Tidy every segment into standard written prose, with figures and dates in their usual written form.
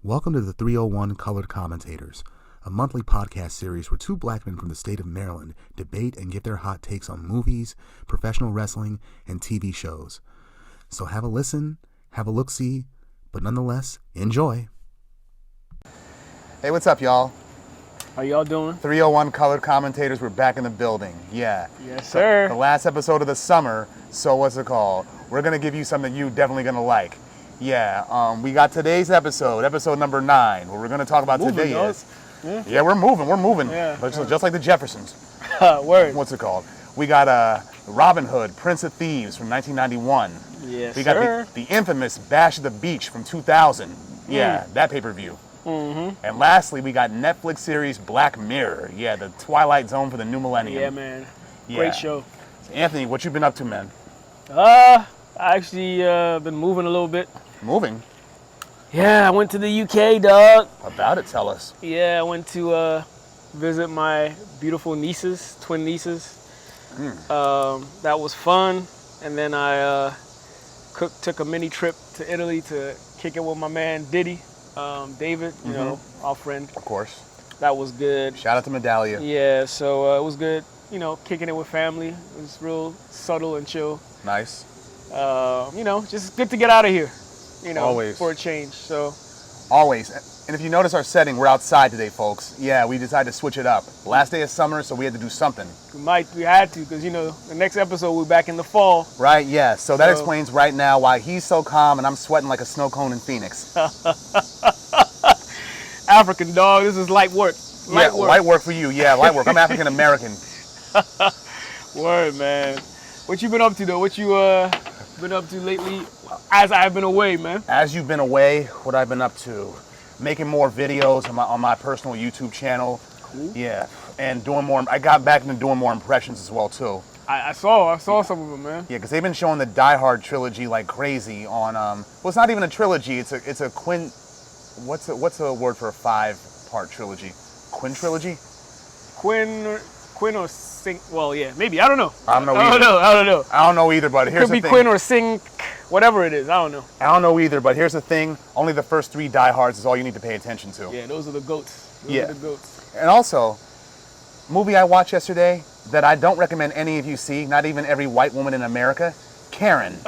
Welcome to the 301 Colored Commentators, a monthly podcast series where two black men from the state of Maryland debate and give their hot takes on movies, professional wrestling, and TV shows. So have a listen, have a look-see, but nonetheless, enjoy. Hey, what's up, y'all? How y'all doing? 301 Colored Commentators, we're back in the building. Yeah. Yes, sir. The last episode of the summer, so what's it called? We're going to give you something you definitely going to like. Yeah, we got today's episode number 9. What we're going to talk about today is... Yeah, we're moving. Yeah, just like the Jeffersons. Word. What's it called? We got Robin Hood, Prince of Thieves from 1991. Yes, We got sir. the infamous Bash at the Beach from 2000. Yeah, that pay-per-view. Mm-hmm. And lastly, we got Netflix series Black Mirror. Yeah, the Twilight Zone for the new millennium. Yeah, man. Yeah. Great show. Anthony, what you been up to, man? I actually been moving a little bit. Moving? Yeah, I went to the UK, dog. About it, tell us. Yeah, I went to visit my beautiful nieces, twin nieces. That was fun. And then I took a mini trip to Italy to kick it with my man Diddy, David, you know, our friend. Of course. That was good. Shout out to Medallia. Yeah, so it was good, you know, kicking it with family. It was real subtle and chill. Nice. You know, just good to get out of here, you know, Always. for a change. So, Always. And if you notice our setting, we're outside today, folks. Yeah, we decided to switch it up. Last day of summer, so we had to do something. we had to, because, you know, the next episode, we're back in the fall. Right, yeah. So that So- explains right now why he's so calm and I'm sweating like a snow cone in Phoenix. African, dog, this is light work. Light work for you. Yeah, light work. I'm African American. Word, man. What you been up to, though? What you been up to lately as I've been away, man? As you've been away, what I've been up to? Making more videos on my personal YouTube channel. Cool. Yeah, and doing more. I got back into doing more impressions as well too. I saw some of them, man. Yeah, because they've been showing the Die Hard trilogy like crazy on. Well, it's not even a trilogy. It's a quin. What's the word for a 5-part trilogy? Quintrilogy? Quinn or Sink. Well, yeah, maybe. I don't know. I don't know I either. don't know. I don't know either, but here's Could be the thing. Quinn or Sink, whatever it is. I don't know. I don't know either, but here's the thing. Only the first 3 Die Hards is all you need to pay attention to. Yeah, those are the goats. Those Yeah. are the goats. And also, movie I watched yesterday that I don't recommend any of you see, not even every white woman in America, Karen.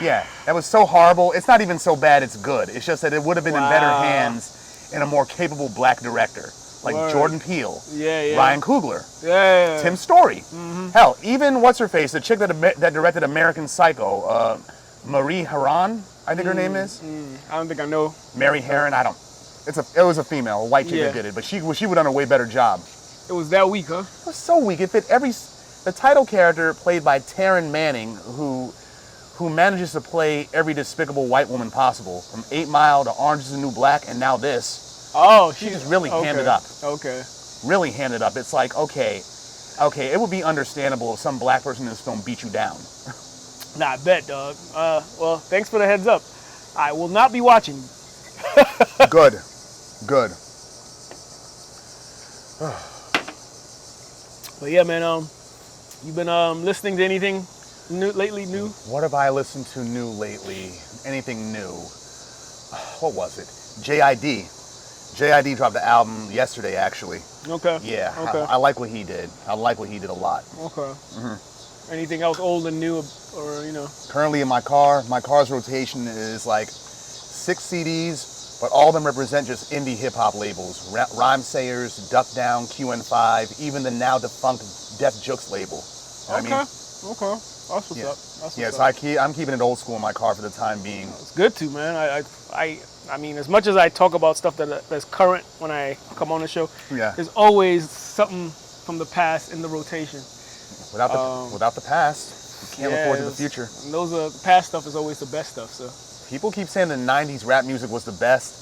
Yeah, that was so horrible. It's not even so bad it's good. It's just that it would have been in better Wow. hands in a more capable black director. Like Word. Jordan Peele, Yeah. Ryan Coogler, Yeah. Tim Story. Hell, even what's-her-face, the chick that directed American Psycho, Marie Herron, I think her name is. I don't think I know. Mary Herron, it was a female, a white chick Yeah. that did it, but she would have done a way better job. It was that week, huh? It was so weak. It fit the title character played by Taryn Manning, who manages to play every despicable white woman possible, from 8 Mile to Orange is the New Black, and now this. Oh, She just really handed up. Okay. Really handed up. It's like, okay, it would be understandable if some black person in this film beat you down. Nah, I bet, dog. Well, thanks for the heads up. I will not be watching. Good. But yeah, man. You been listening to anything new lately? What have I listened to new lately? Anything new? What was it? J.I.D. J.I.D. dropped the album yesterday, actually. Okay. Yeah, Okay. I like what he did. I like what he did a lot. Okay. Anything else old and new, or you know? Currently in my car's rotation is like 6 CDs, but all of them represent just indie hip-hop labels. Rhyme Sayers, Duck Down, QN5, even the now defunct Def Jux label. You know what I mean? Okay. That's what's up. That's what's Yeah, up. so I'm keeping it old school in my car for the time being. It's good to, man. I mean, as much as I talk about stuff that's current when I come on the show, Yeah. there's always something from the past in the rotation. Without the past, you can't look forward to the future. And the past stuff is always the best stuff. So People keep saying the 90s rap music was the best.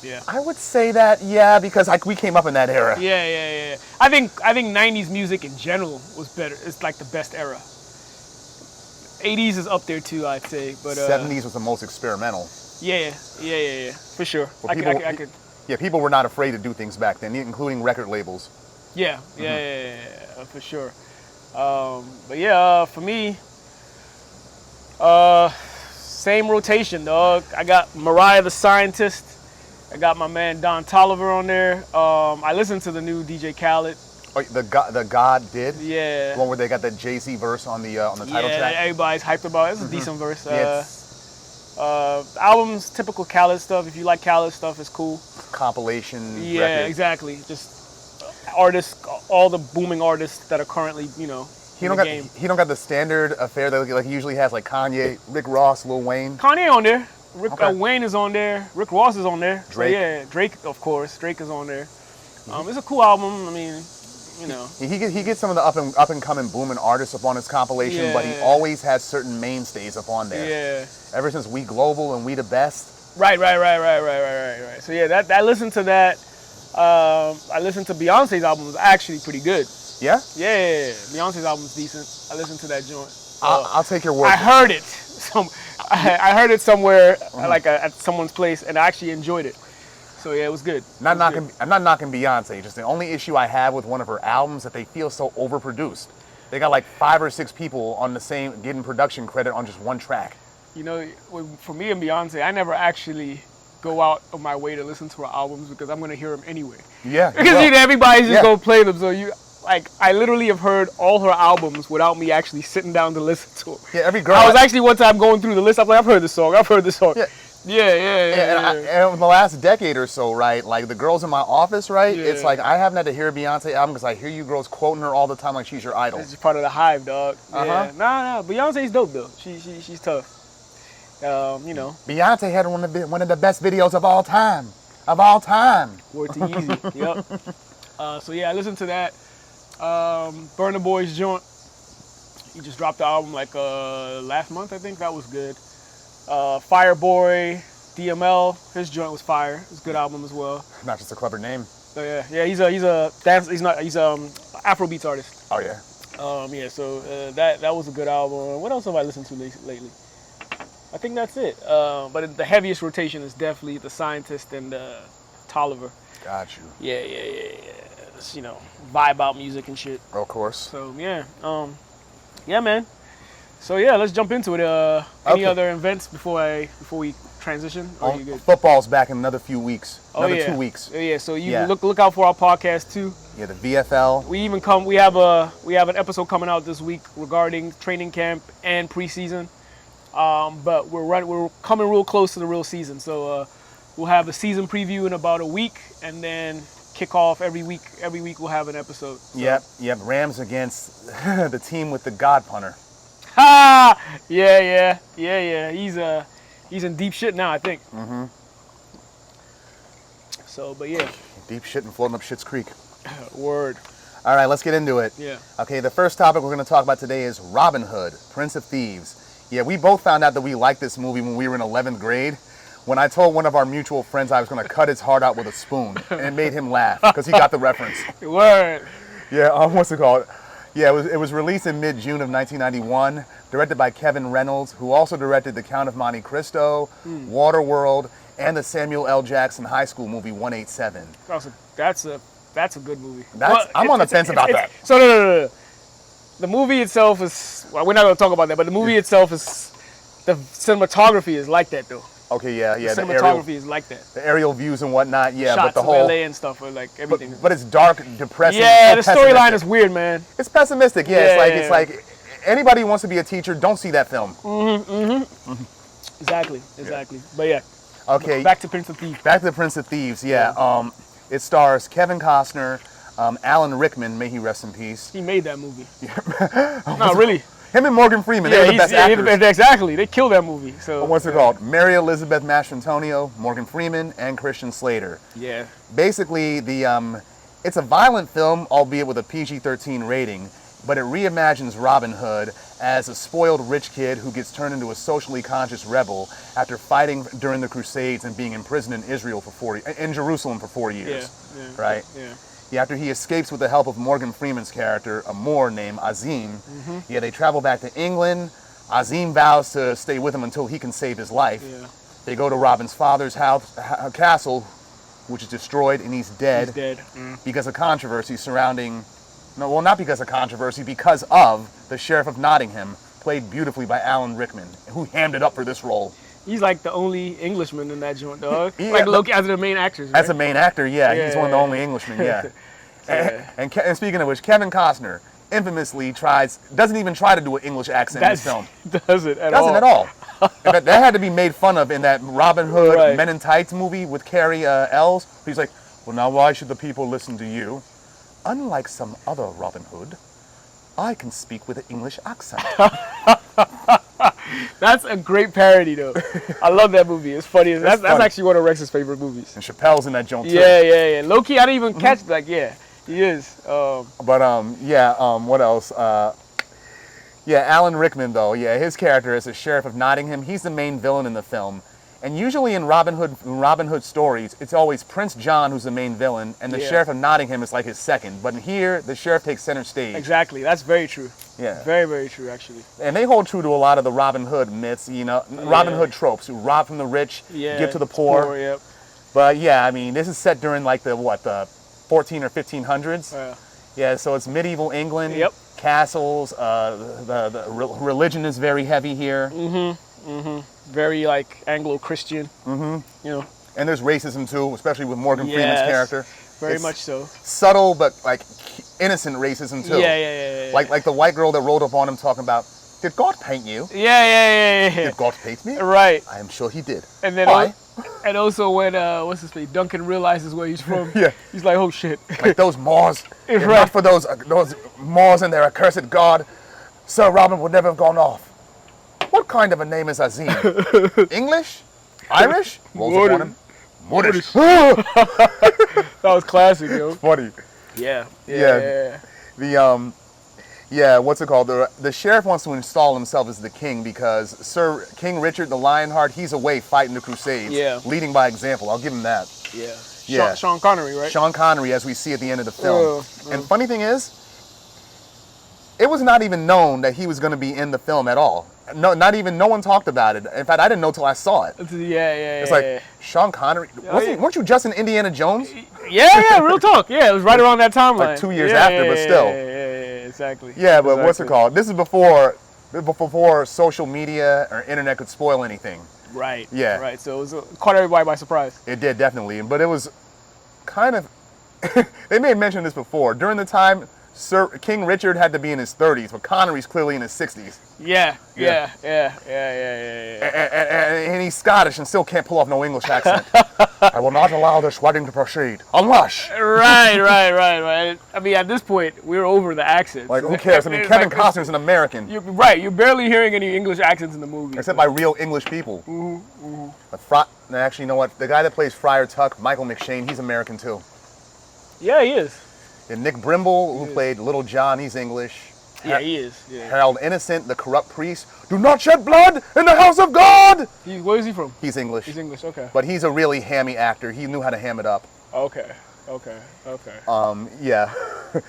yeah. I would say that, yeah, because we came up in that era. Yeah. I think 90s music in general was better. It's like the best era. 80s is up there too, I'd say. But 70s was the most experimental. Yeah. For sure. Well, I could. Yeah, people were not afraid to do things back then, including record labels. Yeah, for sure. But yeah, for me, same rotation, dog. I got Mariah the Scientist, I got my man Don Toliver on there. I listened to the new DJ Khaled. Oh, the God did? Yeah. The one where they got that Jay-Z verse on the title track? Yeah, everybody's hyped about it. It's a decent verse. Yeah, Albums, typical Khaled stuff. If you like Khaled stuff, it's cool. Compilation Yeah, record. exactly. Just artists, all the booming artists that are currently, in the game. He don't got the standard affair that like he usually has, like Kanye, Rick Ross, Lil Wayne. Kanye on there. Okay. Wayne is on there. Rick Ross is on there. Drake. So yeah, Drake, of course. Drake is on there. It's a cool album. I mean, He gets some of the up and coming booming artists up on his compilation, but he Yeah. always has certain mainstays up on there. Yeah. Ever since We Global and We the Best. Right. So yeah, I listened to that. I listened to Beyonce's album. It was actually pretty good. Yeah? Yeah. Beyonce's album's decent. I listened to that joint. I'll take your word. I heard it. I heard it somewhere, like at someone's place, and I actually enjoyed it. So yeah, it was good. I'm not knocking Beyonce. Just the only issue I have with one of her albums that they feel so overproduced. They got like 5 or 6 people on the same getting production credit on just one track. For me and Beyonce, I never actually go out of my way to listen to her albums because I'm gonna hear them anyway. Yeah. Because well, everybody's just yeah. gonna play them. So I literally have heard all her albums without me actually sitting down to listen to them. Yeah, every girl. I was actually one time going through the list. I'm like, I've heard this song. Yeah. Yeah. And in the last decade or so, right, like the girls in my office, right, Yeah. it's like I haven't had to hear a Beyonce album because I hear you girls quoting her all the time like she's your idol. It's just part of the hive, dog. Uh-huh. Yeah. Nah. Beyonce's dope though. She's tough. Beyonce had one of the best videos of all time. Of all time. Word to Easy. Yep. So yeah, I listened to that. Burna Boy's joint. He just dropped the album like last month, I think. That was good. Fireboy, DML, his joint was fire. It's a good album as well. Not just a clever name. So yeah, he's a Afrobeats artist. Oh yeah. So that was a good album. What else have I listened to lately? I think that's it. But the heaviest rotation is definitely The Scientist and Toliver. Got you. Yeah. It's, vibe out music and shit. Of course. So yeah, man. So yeah, let's jump into it. Any Okay. other events before we transition? Or you good? Football's back in another few weeks. Another 2 weeks. Yeah. So you Yeah. look out for our podcast too. Yeah, the VFL. We have an episode coming out this week regarding training camp and preseason. But we're coming real close to the real season. So we'll have a season preview in about a week, and then kick off every week. Every week we'll have an episode. So. Yep. Rams against the team with the God punter. Ha! Yeah. He's in deep shit now, I think. Mm-hmm. So, but yeah. Deep shit and floating up Schitt's Creek. Word. All right, let's get into it. Yeah. Okay, the first topic we're going to talk about today is Robin Hood, Prince of Thieves. Yeah, we both found out that we liked this movie when we were in 11th grade. When I told one of our mutual friends I was going to cut his heart out with a spoon, and it made him laugh because he got the reference. Word. Yeah, what's it called? Yeah, it was released in mid-June of 1991, directed by Kevin Reynolds, who also directed The Count of Monte Cristo, Waterworld, and the Samuel L. Jackson high school movie 187. That's a good movie. I'm on the fence about that. So no. The movie itself is, well, we're not going to talk about that, but the movie itself is, the cinematography is like that though. Okay, yeah. The cinematography is like that. The aerial views and whatnot, yeah. Shots but the of whole LA and stuff, or like everything. But it's dark, depressing. Yeah, so the storyline pessimistic. is weird, man. It's pessimistic. Yeah, Yeah. it's like anybody who wants to be a teacher, don't see that film. Exactly. But yeah. Okay. Back to Prince of Thieves. Back to the Prince of Thieves. Yeah. It stars Kevin Costner, Alan Rickman, may he rest in peace. He made that movie. No, really. Him and Morgan Freeman, they're the best actors. Exactly. They killed that movie. So What's it called? Mary Elizabeth Mastrantonio, Morgan Freeman, and Christian Slater. Yeah. Basically, it's a violent film, albeit with a PG-13 rating, but it reimagines Robin Hood as a spoiled rich kid who gets turned into a socially conscious rebel after fighting during the Crusades and being imprisoned in Jerusalem for 4 years. Yeah. Right? Yeah. After he escapes with the help of Morgan Freeman's character, a Moor named Azim, they travel back to England. Azim vows to stay with him until he can save his life. Yeah. They go to Robin's father's castle, which is destroyed, and he's dead. He's dead. Because of controversy surrounding... No, well, not because of controversy, because of the Sheriff of Nottingham, played beautifully by Alan Rickman, who hammed it up for this role. He's like the only Englishman in that joint, dog. Yeah, like Loki as the main actors. Right? As a main actor, yeah, he's one of the Yeah. only Englishmen, yeah. Yeah. And speaking of which, Kevin Costner infamously doesn't even try to do an English accent in this film. Doesn't at all. Doesn't at all. In fact, that had to be made fun of in that Robin Hood Right. Men in Tights movie with Carrie Ells. He's like, well, now why should the people listen to you? Unlike some other Robin Hood, I can speak with an English accent. That's a great parody, though. I love that movie. It's funny. That's funny. actually one of Rex's favorite movies. And Chappelle's in that joint too. Yeah. Low-key, I didn't even catch, like, yeah, he is. What else? Alan Rickman, though, his character as the Sheriff of Nottingham, he's the main villain in the film. And usually in Robin Hood stories, it's always Prince John who's the main villain, and the Sheriff of Nottingham is like his second. But here, the sheriff takes center stage. Exactly. That's very true. Yeah. Very, very true, actually. And they hold true to a lot of the Robin Hood myths, Robin Hood tropes. You rob from the rich, give to the poor. Yep. But yeah, I mean, this is set during like the 14 or 1500s. Yeah, so it's medieval England. Yep. Castles. The religion is very heavy here. Very, like, Anglo-Christian. And And there's racism too, especially with Morgan Freeman's character. Very It's much so. Subtle, but like innocent racism too. Yeah. Like the white girl that rolled up on him talking about, did God paint you? Yeah. Did God paint me? Right. I am sure he did. And then Why? and also when what's his name, Duncan realizes where he's from. Yeah. He's like, oh shit. Like those Moors. If Right. not for those Moors and their accursed God, Sir Robin would never have gone off. What kind of a name is Azim? English? Irish? Rolls upon him. Moorish. That was classic, yo. Funny. Yeah. What's it called? The sheriff wants to install himself as the king because Sir King Richard the Lionheart, he's away fighting the Crusades. Yeah. Leading by example. I'll give him that. Yeah. Yeah. Sean Connery, right? Sean Connery, as we see at the end of the film. And funny thing is, it was not even known that he was going to be in the film at all. No one talked about it. In fact, I didn't know till I saw it. Yeah. It's like, Sean Connery, weren't you just in Indiana Jones? Yeah, real talk. Yeah, it was right around that timeline. Like 2 years after, but still. Yeah, exactly. Yeah, but what's it called? This is before social media or internet could spoil anything. Right. Yeah. Right. So it was caught everybody by surprise. It did, definitely. But it was kind of, they may have mentioned this before. During the time, Sir King Richard had to be in his 30s, but Connery's clearly in his 60s. Yeah. And he's Scottish and still can't pull off no English accent. I will not allow this wedding to proceed. Unless. Right. I mean, at this point, we're over the accents. Like, who cares? I mean, Kevin Costner's an American. You're barely hearing any English accents in the movie. Except by real English people. But actually, you know what? The guy that plays Friar Tuck, Michael McShane, he's American too. Yeah, he is. And Nick Brimble, who played Little John, he's English. Yeah, he is. Yeah. Harold Innocent, the corrupt priest. Do not shed blood in the house of God! Where is he from? He's English. He's English, okay. But he's a really hammy actor. He knew how to ham it up. Okay. Yeah.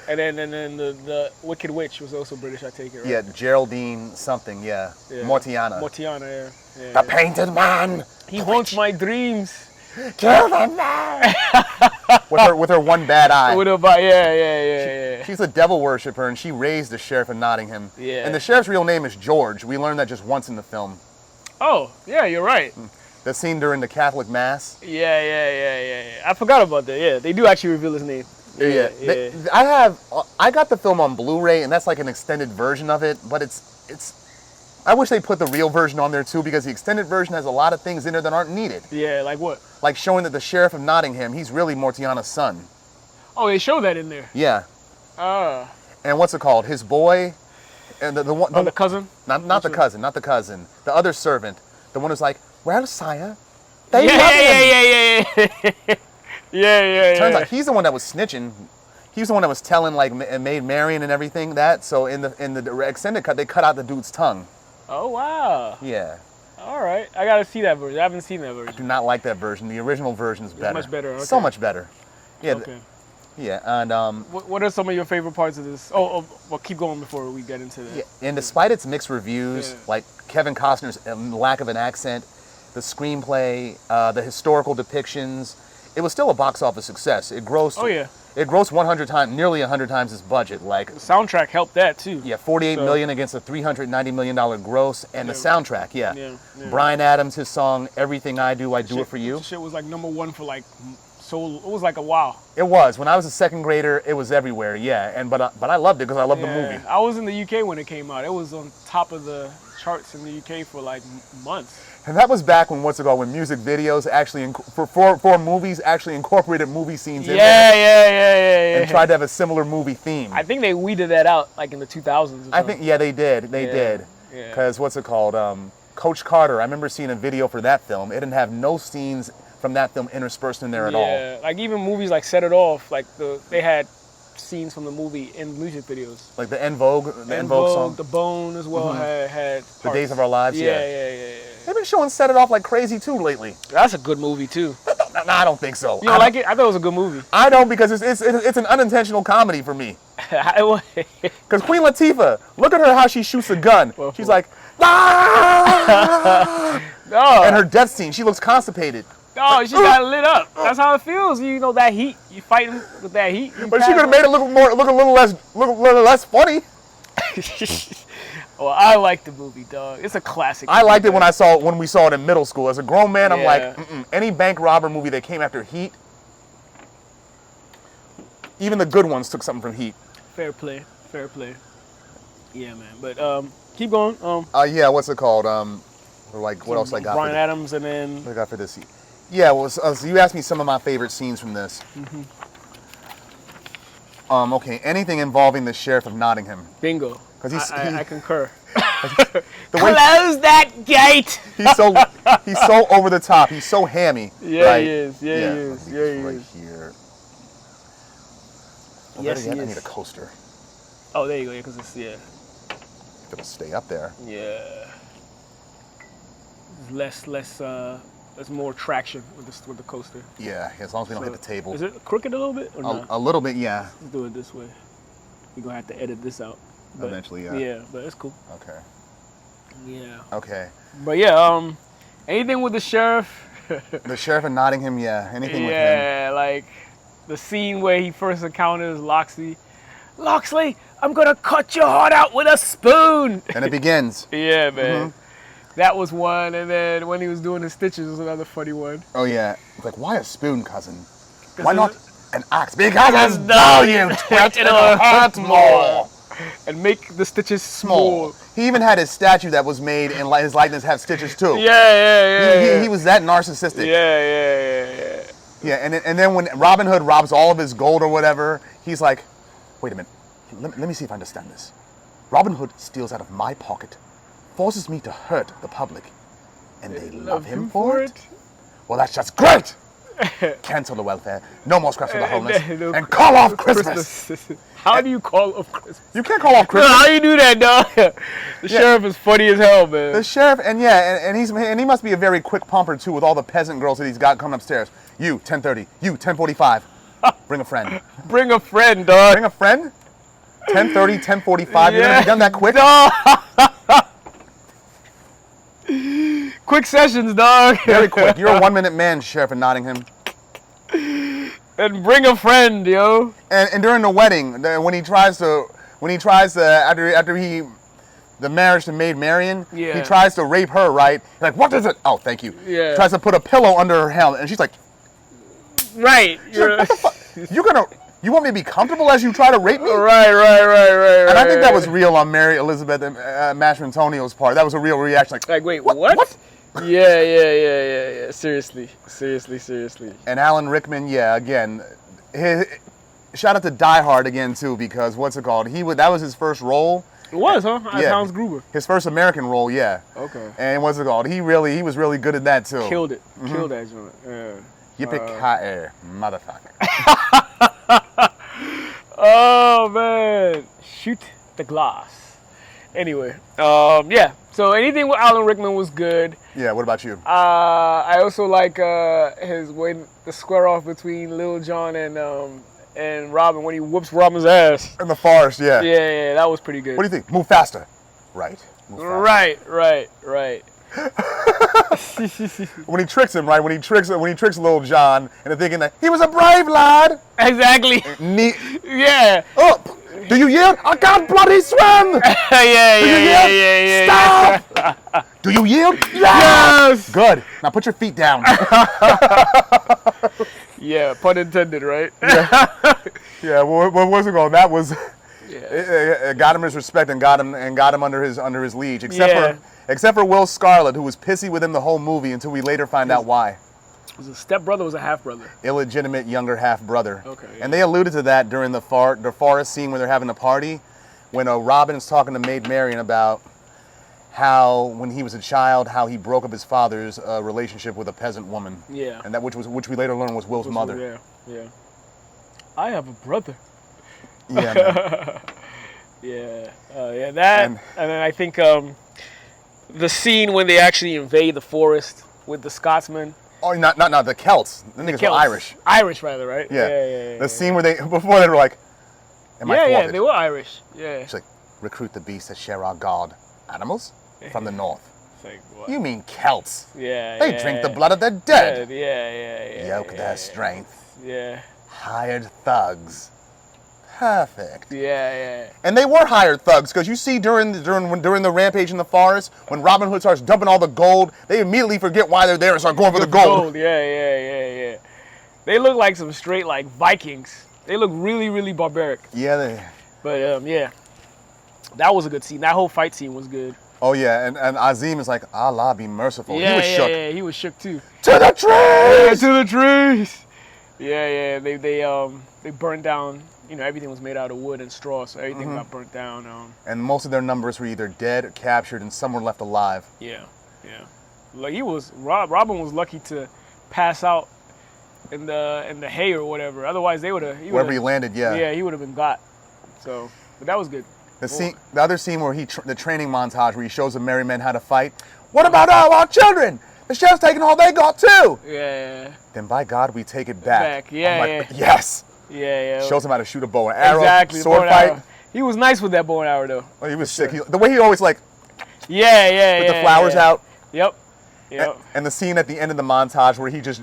And then the Wicked Witch was also British, I take it, right? Yeah, Geraldine something, yeah. Mortiana. Mortiana, yeah. The painted man! He haunts my dreams. Kill the man! with her one bad eye. Yeah. She's a devil worshiper, and she raised the Sheriff of Nottingham. Yeah. And the sheriff's real name is George. We learned that just once in the film. Oh, yeah, you're right. The scene during the Catholic Mass. Yeah. I forgot about that. Yeah, they do actually reveal his name. Yeah. I got the film on Blu-ray, and that's like an extended version of it, but it's I wish they put the real version on there too, because the extended version has a lot of things in there that aren't needed. Yeah, like what? Like showing that the Sheriff of Nottingham, he's really Mortiana's son. Oh, they show that in there. Yeah. And what's it called? His boy, and the one. The cousin. Not the cousin. The other servant, the one who's like, well, sire, Yeah. Turns out he's the one that was snitching. He's the one that was telling like Maid Marian and everything that. So in the extended cut, they cut out the dude's tongue. Oh wow. Yeah. All right, I gotta see that version. I haven't seen that version. I do not like that version. The original version is better. Much better. Okay. So much better. Yeah. Okay. Yeah, and What are some of your favorite parts of this? Well, keep going before we get into that. yeah, and despite its mixed reviews, like Kevin Costner's lack of an accent, the screenplay, the historical depictions, it was still a box office success. It grossed. Oh yeah. It grossed 100 times, nearly 100 times its budget. Like The soundtrack helped that too. yeah, 48 million against a $390 million gross, and the soundtrack. Yeah. Yeah. Brian Adams, his song "Everything I Do, I Do It for You." Shit was like #1 for like it was like a while. It was when I was a second grader. It was everywhere. Yeah, and but I loved it because I loved the movie. I was in the UK when it came out. It was on top of the charts in the UK for like months. And that was back when when music videos actually for movies actually incorporated movie scenes in there. Yeah. And tried to have a similar movie theme. I think they weeded that out like in the 2000s. I think they did. They did. Because Coach Carter. I remember seeing a video for that film. It didn't have no scenes from that film interspersed in there at all. Yeah, like even movies like Set It Off, like they had scenes from the movie in music videos. Like the En Vogue song. The Bone as well had The Days of Our Lives. Yeah. They've been showing Set It Off like crazy too lately. That's a good movie too. No, I don't think so. You don't like it? I thought it was a good movie. I don't because it's an unintentional comedy for me. Because Queen Latifah, look at her how she shoots a gun. She's like, ah! And her death scene, she looks constipated. Oh, she got lit up. That's how it feels. You know that heat. You fighting with that heat. But she could have made it look a little less funny. Well, I like the movie, dog. It's a classic. I liked it when we saw it in middle school. As a grown man, I'm like, any bank robber movie that came after Heat, even the good ones took something from Heat. Fair play. Yeah, man. But keep going. Yeah, what's it called? What else I got? Brian Adams, and then what I got for this? Yeah, well, so you asked me some of my favorite scenes from this. Okay, anything involving the Sheriff of Nottingham. Bingo. I concur. Close that gate. He's so over the top. He's so hammy. Yeah, right? He is. Yeah, he is. Right here. Well, yes, I need a coaster. Oh, there you go. Yeah, because it's It'll stay up there. Yeah. There's more traction with the coaster. Yeah, as long as we don't hit the table. Is it crooked a little bit or not? A little bit, yeah. Let's do it this way. We're gonna have to edit this out. But, eventually, yeah. Yeah, but it's cool. Okay. Yeah. Okay. But yeah, anything with the sheriff. The Sheriff of Nottingham, yeah. Anything with him. Yeah, like the scene where he first encounters Loxley. Loxley, I'm gonna cut your heart out with a spoon. And it begins. Yeah, man. That was one, and then when he was doing his stitches was another funny one. Oh yeah, it's like, why a spoon, cousin? Why not an axe? Because it's dull, you twit, it'll hurt more. And make the stitches small. He even had his statue that was made in his likeness have stitches too. Yeah. He was that narcissistic. Yeah. Yeah, and then when Robin Hood robs all of his gold or whatever, he's like, wait a minute, let me see if I understand this. Robin Hood steals out of my pocket, forces me to hurt the public, and they love him for it? Well, that's just great! Cancel the welfare, no more scraps for the homeless, and call off Christmas! How do you call off Christmas? You can't call off Christmas. How do you do that, dog? The sheriff is funny as hell, man. The sheriff, and he must be a very quick pumper too with all the peasant girls that he's got coming upstairs. You, 10:30. You, 10:45. Bring a friend. Bring a friend, dog. Bring a friend? 10:30, 10:45. You're gonna be done that quick? Quick sessions, dog. Very quick. You're a 1-minute man, Sheriff of Nottingham. And bring a friend, yo. And during the wedding, when he tries to after the marriage to Maid Marian, he tries to rape her, right? He's like, what is it? Oh, thank you. Yeah. He tries to put a pillow under her helmet, and she's like, right. She's like, what the fuck? You want me to be comfortable as you try to rape me? Right. And I think that was real on Mary Elizabeth and Mastrantonio's part. That was a real reaction. Like wait, what? Yeah. Seriously. And Alan Rickman, again, shout out to Die Hard again too, because what's it called? That was his first role. It was, huh? As Hans Gruber. His first American role, yeah. Okay. And what's it called? He was really good at that too. Killed it. Killed that joint. Yeah. Yippee-ki-yay, motherfucker. Oh man, shoot the glass. Anyway, So anything with Alan Rickman was good. Yeah. What about you? I also like his way the square off between Lil Jon and Robin when he whoops Robin's ass in the forest. Yeah. Yeah, that was pretty good. What do you think? Move faster. Right. Move faster. Right. When he tricks him, right? When he tricks little John into thinking that he was a brave lad. Exactly. Yeah. Up. Do you yield? I can't bloody swim. Yeah. Stop. Do you yield? Yes. Good. Now put your feet down. Yeah, pun intended, right? Yeah. What was it called? That was. It got him his respect and got him under his liege. Except for Will Scarlet, who was pissy with him the whole movie until we later find out why. Was a stepbrother or was a half-brother? Illegitimate younger half-brother. Okay. Yeah. And they alluded to that during the forest scene where they're having a party, when Robin's talking to Maid Marian about how, when he was a child, how he broke up his father's relationship with a peasant woman. Yeah. And that which we later learned was Will's mother. Yeah. I have a brother. Yeah. Man. That, and then I think the scene when they actually invade the forest with the Scotsman. Oh, not the Celts. The niggas were Irish. Irish, rather, right? Yeah. The scene where before they were like, am I yeah, they were Irish. Yeah. It's like, recruit the beasts that share our God. Animals? From the north. It's like, what? You mean Celts? Yeah. They drink the blood of the dead. Yeah. Yoke their strength. Yeah. Hired thugs. Perfect. Yeah. And they were hired thugs, because you see during the rampage in the forest, when Robin Hood starts dumping all the gold, they immediately forget why they're there and start going for the gold. Yeah. They look like some straight like Vikings. They look really, really barbaric. Yeah. But yeah, that was a good scene. That whole fight scene was good. Oh yeah, and Azim is like, Allah be merciful. He was shook. Yeah, he was shook too. To the trees! To the trees! Yeah. They burned down. You know, everything was made out of wood and straw, so everything got burnt down. And most of their numbers were either dead or captured, and some were left alive. Yeah. Like Robin was lucky to pass out in the hay or whatever. Otherwise, wherever he landed. Yeah, he would have been got. So, but that was good. The other scene where the training montage where he shows the merry men how to fight. What about all our children? The sheriff's taking all they got too. Yeah. Then by God, we take it back. Yeah. Yes. Yeah. Shows him how to shoot a bow and arrow. Exactly. Sword fight. Arrow. He was nice with that bow and arrow though. Oh, he was sick. The way he always like. Yeah. With the flowers out. Yep. And the scene at the end of the montage where he just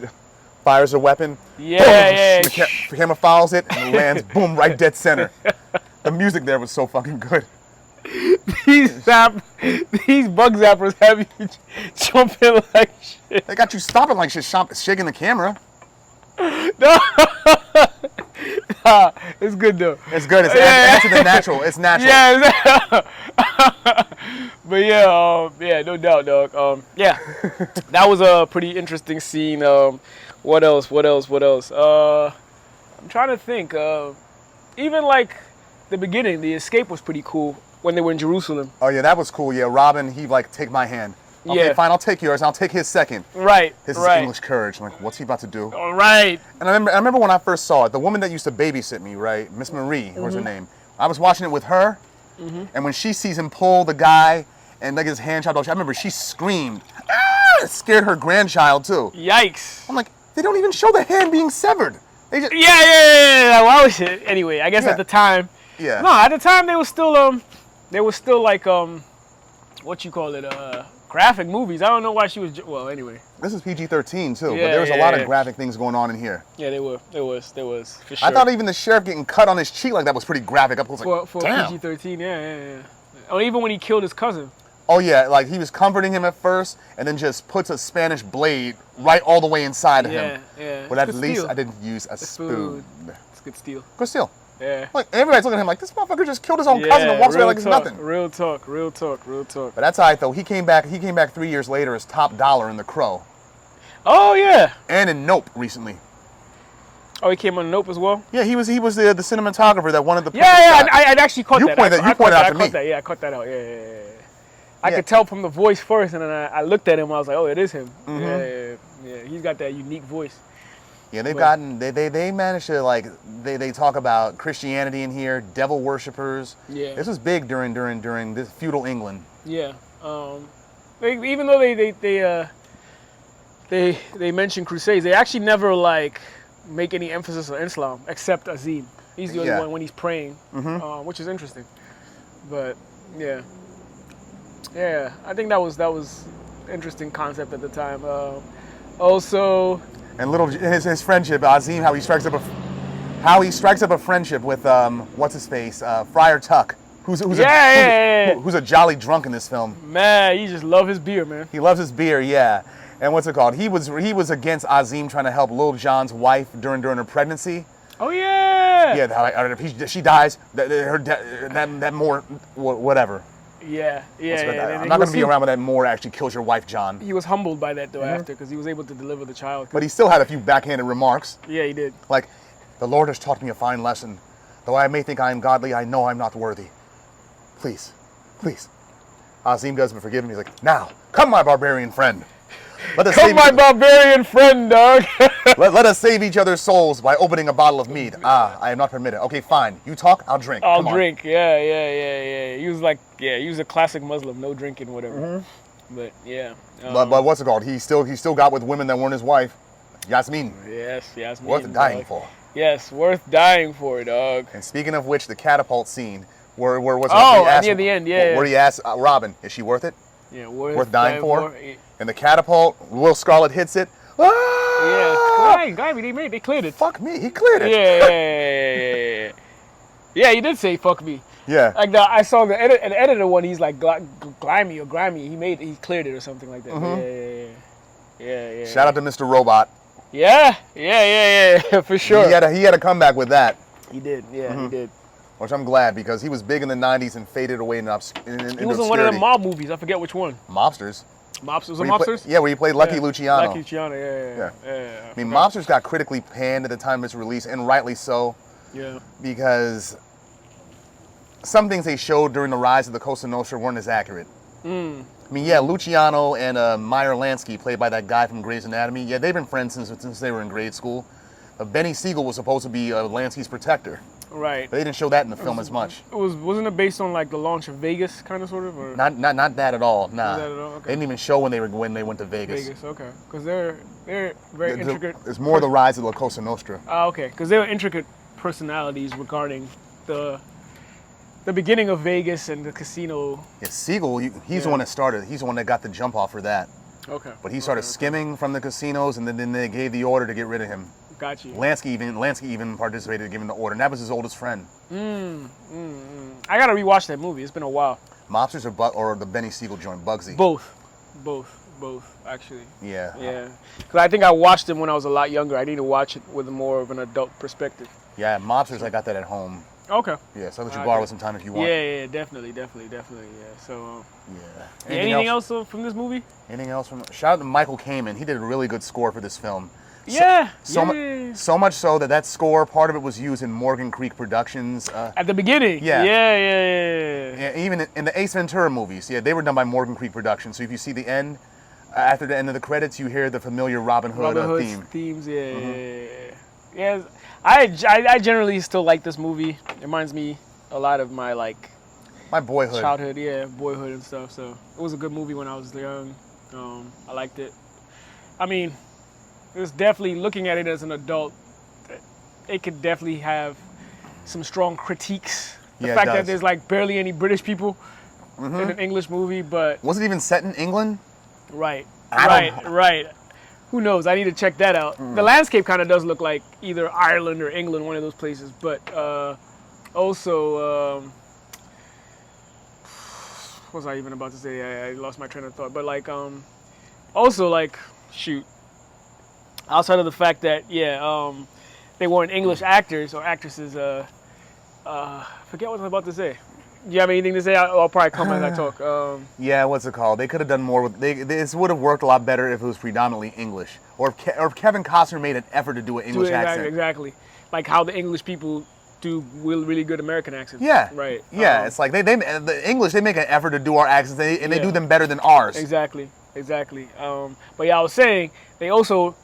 fires a weapon. Yeah. The camera follows it and lands, boom, right dead center. The music there was so fucking good. These bug zappers have you jumping like shit. They got you stopping like shit, shaking the camera. No. It's good though. It's good. It's actually natural. It's natural. Yeah. But yeah, no doubt, dog. Yeah, that was a pretty interesting scene. What else? I'm trying to think. Even like the beginning, the escape was pretty cool when they were in Jerusalem. Oh yeah, that was cool. Yeah, Robin, he like, take my hand. Okay, fine, I'll take yours. I'll take his second. Right. This is English courage. I'm like, what's he about to do? All right. And I remember when I first saw it, the woman that used to babysit me, right, Miss Marie, was her name. I was watching it with her, and when she sees him pull the guy and like his hand chopped off, I remember she screamed. Ah! It scared her grandchild too. Yikes. I'm like, they don't even show the hand being severed. They just Yeah. Well, anyway, I guess at the time. Yeah. No, at the time they were still like what you call it, graphic movies. I don't know why she was. Well, anyway. This is PG-13 too, Yeah, but there was a lot of graphic things going on in here. Yeah, there was for sure. I thought even the sheriff getting cut on his cheek like that was pretty graphic. I was like, for damn. PG-13, yeah. Or even when he killed his cousin. Oh yeah, like he was comforting him at first, and then just puts a Spanish blade right all the way inside of him. Yeah. But at least I didn't use a spoon. It's good steel. Good steal. Yeah. Like everybody's looking at him like, this motherfucker just killed his own cousin and walks away like it's nothing. Real talk. But that's all right though. He came back 3 years later as top dollar in The Crow. Oh yeah. And in Nope recently. Oh, he came on Nope as well? Yeah, he was the cinematographer that wanted the. Yeah. I'd actually caught that. You pointed out to me. Yeah, I caught that out. Yeah. I could tell from the voice first, and then I looked at him. I was like, oh, it is him. Mm-hmm. Yeah. He's got that unique voice. Yeah, they managed to like they talk about Christianity in here, devil worshippers. Yeah. This was big during this feudal England. Yeah. Even though they mention Crusades, they actually never like make any emphasis on Islam except Azim. He's the only one when he's praying, which is interesting. But yeah, I think that was interesting concept at the time. Also, And his friendship, Azim, how he strikes up a friendship with what's his face, Friar Tuck, who's a jolly drunk in this film. Man, you just love his beer, man. He loves his beer, yeah. And what's it called? He was against Azim trying to help Lil Jon's wife during her pregnancy. Oh yeah. Yeah, if she dies, that more whatever. Yeah. I'm not gonna be around when that more actually kills your wife, John. He was humbled by that though after, because he was able to deliver the child. But he still had a few backhanded remarks. Yeah, he did. Like, the Lord has taught me a fine lesson. Though I may think I am godly, I know I'm not worthy. Please. Azim doesn't forgive him. He's like, now, come my barbarian friend. Barbarian friend, dog. let us save each other's souls by opening a bottle of mead. I am not permitted. Okay, fine. You talk, I'll drink. I'll drink. Yeah. He was he was a classic Muslim, no drinking, whatever. Mm-hmm. But yeah. But what's it called? He still got with women that weren't his wife. Yasmin. Yes, Yasmin. Worth dying for. Yes, worth dying for, dog. And speaking of which, the catapult scene where near the end, where he asked Robin, is she worth it? Yeah, worth dying for? And the catapult, Will Scarlet hits it. Yeah, they cleared it. Fuck me, he cleared it. Yeah. Yeah, he did say fuck me. Yeah. Like I saw the editor one. He's like grimy. He cleared it or something like that. Mm-hmm. Yeah. Shout out to Mr. Robot. Yeah, for sure. He had a comeback with that. He did. Yeah, Mm-hmm. he did. Which I'm glad, because he was big in the 90s and faded away in obscurity. He was in one of the mob movies. I forget which one. Mobsters. Was it Mobsters? Where he played Lucky Luciano. Lucky Luciano, yeah. I mean, Mobsters got critically panned at the time of its release, and rightly so. Yeah. Because some things they showed during the rise of the Cosa Nostra weren't as accurate. I mean, yeah, Luciano and Meyer Lansky, played by that guy from Grey's Anatomy, yeah, they've been friends since they were in grade school. Benny Siegel was supposed to be Lansky's protector. Right. But they didn't show that in the film as much. Wasn't it based on like the launch of Vegas, kind of, sort of? Or? Not that at all. Nah. Not that at all? Okay. They didn't even show when they went to Vegas. Vegas, okay. Because they're very intricate. It's more the rise of La Cosa Nostra. Okay. Because they were intricate personalities regarding the beginning of Vegas and the casino. Yeah, Siegel, he's the one that started. He's the one that got the jump off for that. Okay. But he started skimming from the casinos, and then they gave the order to get rid of him. Got you. Lansky even participated in giving the order, and that was his oldest friend. I gotta rewatch that movie. It's been a while. Mobsters or the Benny Siegel joint, Bugsy? Both, actually. Yeah. Yeah. Because I think I watched them when I was a lot younger. I need to watch it with more of an adult perspective. Yeah, Mobsters, I got that at home. Okay. Yeah, so I'll let you borrow some time if you want. Yeah, definitely. Yeah. So. Yeah. Anything else from this movie? Anything else from? Shout out to Michael Kamen. He did a really good score for this film. So much so that score, part of it was used in Morgan Creek Productions. At the beginning? Yeah. Yeah. Even in the Ace Ventura movies, they were done by Morgan Creek Productions. So if you see the end, after the end of the credits, you hear the familiar Robin Hood theme. Themes, yeah. I generally still like this movie. It reminds me a lot of my boyhood. Childhood, boyhood and stuff. So it was a good movie when I was young. I liked it. I mean, it was definitely, looking at it as an adult, it could definitely have some strong critiques. The fact that there's barely any British people in an English movie, but... Was it even set in England? Right. Who knows? I need to check that out. The landscape kind of does look like either Ireland or England, one of those places. But also, what was I even about to say? I lost my train of thought. But also shoot. Outside of the fact that they weren't English actors or actresses. Forget what I was about to say. Do you have anything to say? I'll probably comment as I talk. Yeah, what's it called? They could have done more with. This would have worked a lot better if it was predominantly English, or if Kevin Costner made an effort to do an English accent. Exactly, like how the English people do really good American accents. Yeah, right. Yeah, it's like the English, they make an effort to do our accents, and they do them better than ours. Exactly. But yeah, I was saying they also,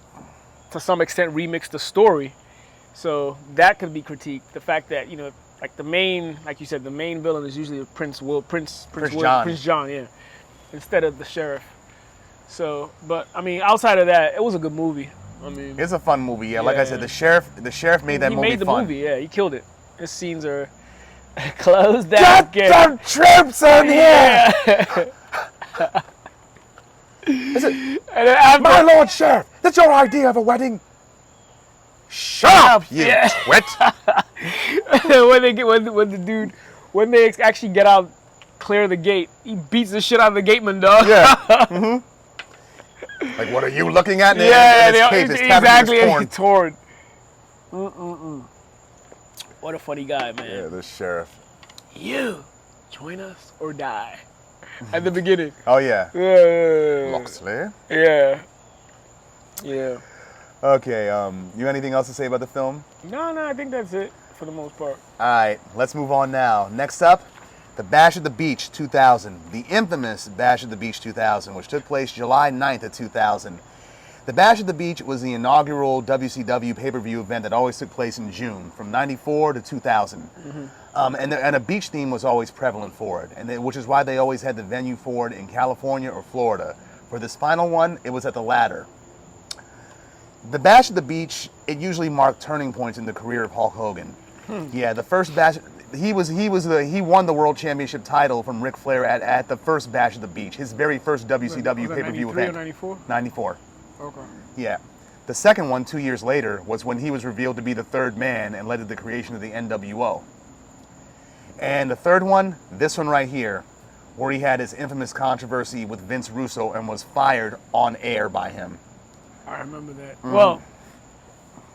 to some extent, remixed the story, so that could be critiqued. The fact that the main, like you said, the main villain is usually Prince John, yeah, instead of the sheriff. So, but I mean, outside of that, it was a good movie. I mean, it's a fun movie. Yeah, like I said, the sheriff made that movie fun. He made the movie. Yeah, he killed it. His scenes are closed down. Get some troops on here. Is it? And then after, My Lord Sheriff, that's your idea of a wedding? Shut up, you twit. when they actually get out, clear the gate, he beats the shit out of the gateman, dog. Yeah. Like, what are you looking at? Yeah, and his cape is exactly. torn. Torn. What a funny guy, man. Yeah, the sheriff. You join us or die. At the beginning. Oh yeah. Yeah. Loxley. Yeah. Yeah. Okay. You got anything else to say about the film? No, I think that's it for the most part. All right. Let's move on now. Next up, the Bash at the Beach 2000, the infamous Bash at the Beach 2000, which took place July 9th of 2000. The Bash at the Beach was the inaugural WCW pay-per-view event that always took place in June, from '94 to 2000. And a beach theme was always prevalent for it, which is why they always had the venue for it in California or Florida. For this final one, it was at the latter. The Bash at the Beach, it usually marked turning points in the career of Hulk Hogan. Yeah, the first Bash, he won the World Championship title from Ric Flair at the first Bash at the Beach, his very first WCW pay-per-view event. 94? 94. Okay. Yeah. The second one, 2 years later, was when he was revealed to be the third man and led to the creation of the NWO. And the third one, this one right here, where he had his infamous controversy with Vince Russo and was fired on air by him. I remember that. Well,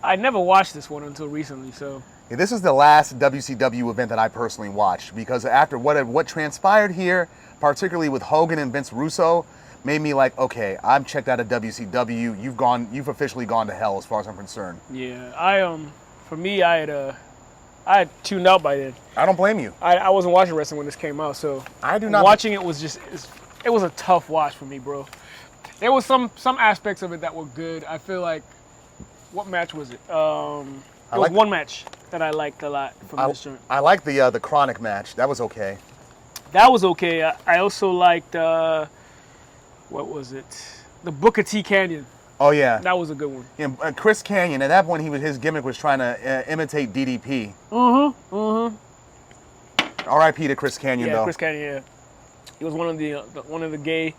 I never watched this one until recently, so. Yeah, this is the last WCW event that I personally watched, because after what transpired here, particularly with Hogan and Vince Russo, made me like, okay, I'm checked out of WCW. You've officially gone to hell as far as I'm concerned. Yeah, for me, I had tuned out by then. I don't blame you. I wasn't watching wrestling when this came out, so I do not. Watching it was it was a tough watch for me, bro. There was some aspects of it that were good. I feel like, what match was it? There was one match that I liked a lot from this joint. I liked the Chronic match. That was okay. That was okay. I also liked what was it? The Booker T Canyon. Oh yeah. That was a good one. Yeah, Chris Canyon. At that point, his gimmick was trying to imitate DDP. R.I.P. to Chris Canyon, though. Yeah, Chris Canyon. Yeah, he was one of the gay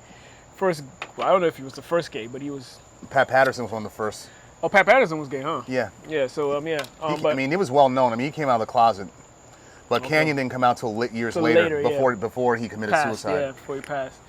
first. Well, I don't know if he was the first gay, but he was. Pat Patterson was one of the first. Oh, Pat Patterson was gay, huh? Yeah. Yeah. So yeah. I mean, it was well known. I mean, he came out of the closet, but Canyon didn't come out till years later, before he committed suicide. Yeah, before he passed.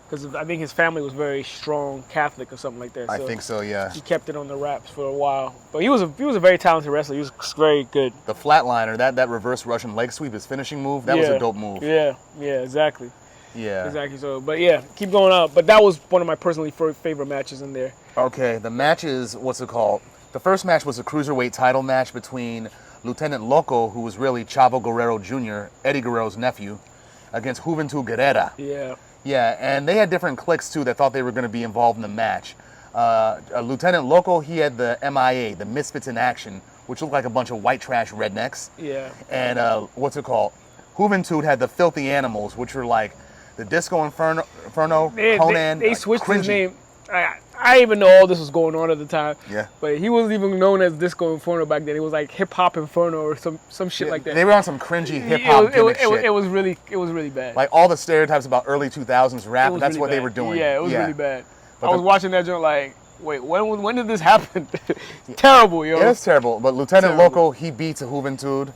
Because I think his family was very strong Catholic or something like that. So I think so, yeah. He kept it on the wraps for a while. But he was a very talented wrestler. He was very good. The flatliner, that reverse Russian leg sweep, his finishing move, that was a dope move. Yeah, exactly. Yeah. Exactly. So, but yeah, keep going up. But that was one of my personally favorite matches in there. Okay, the matches, what's it called? The first match was a cruiserweight title match between Lieutenant Loco, who was really Chavo Guerrero Jr., Eddie Guerrero's nephew, against Juventud Guerrera. Yeah. Yeah, and they had different cliques, too, that thought they were going to be involved in the match. Lieutenant Loco, he had the MIA, the Misfits in Action, which looked like a bunch of white trash rednecks. Yeah. And what's it called? Juventud had the Filthy Animals, which were like the Disco Inferno, Conan. They switched cringy. his name. I didn't even know all this was going on at the time. Yeah. But he wasn't even known as Disco Inferno back then. It was like Hip Hop Inferno or some shit like that. They were on some cringy hip hop gimmick shit. It was really bad. Like all the stereotypes about early 2000s rap, that's really what bad. they were doing. Yeah, it was really bad. But I was watching that joint like, wait, when did this happen? Terrible, yo. Yeah, it's terrible. But Lieutenant Loco, he beats a Juventud.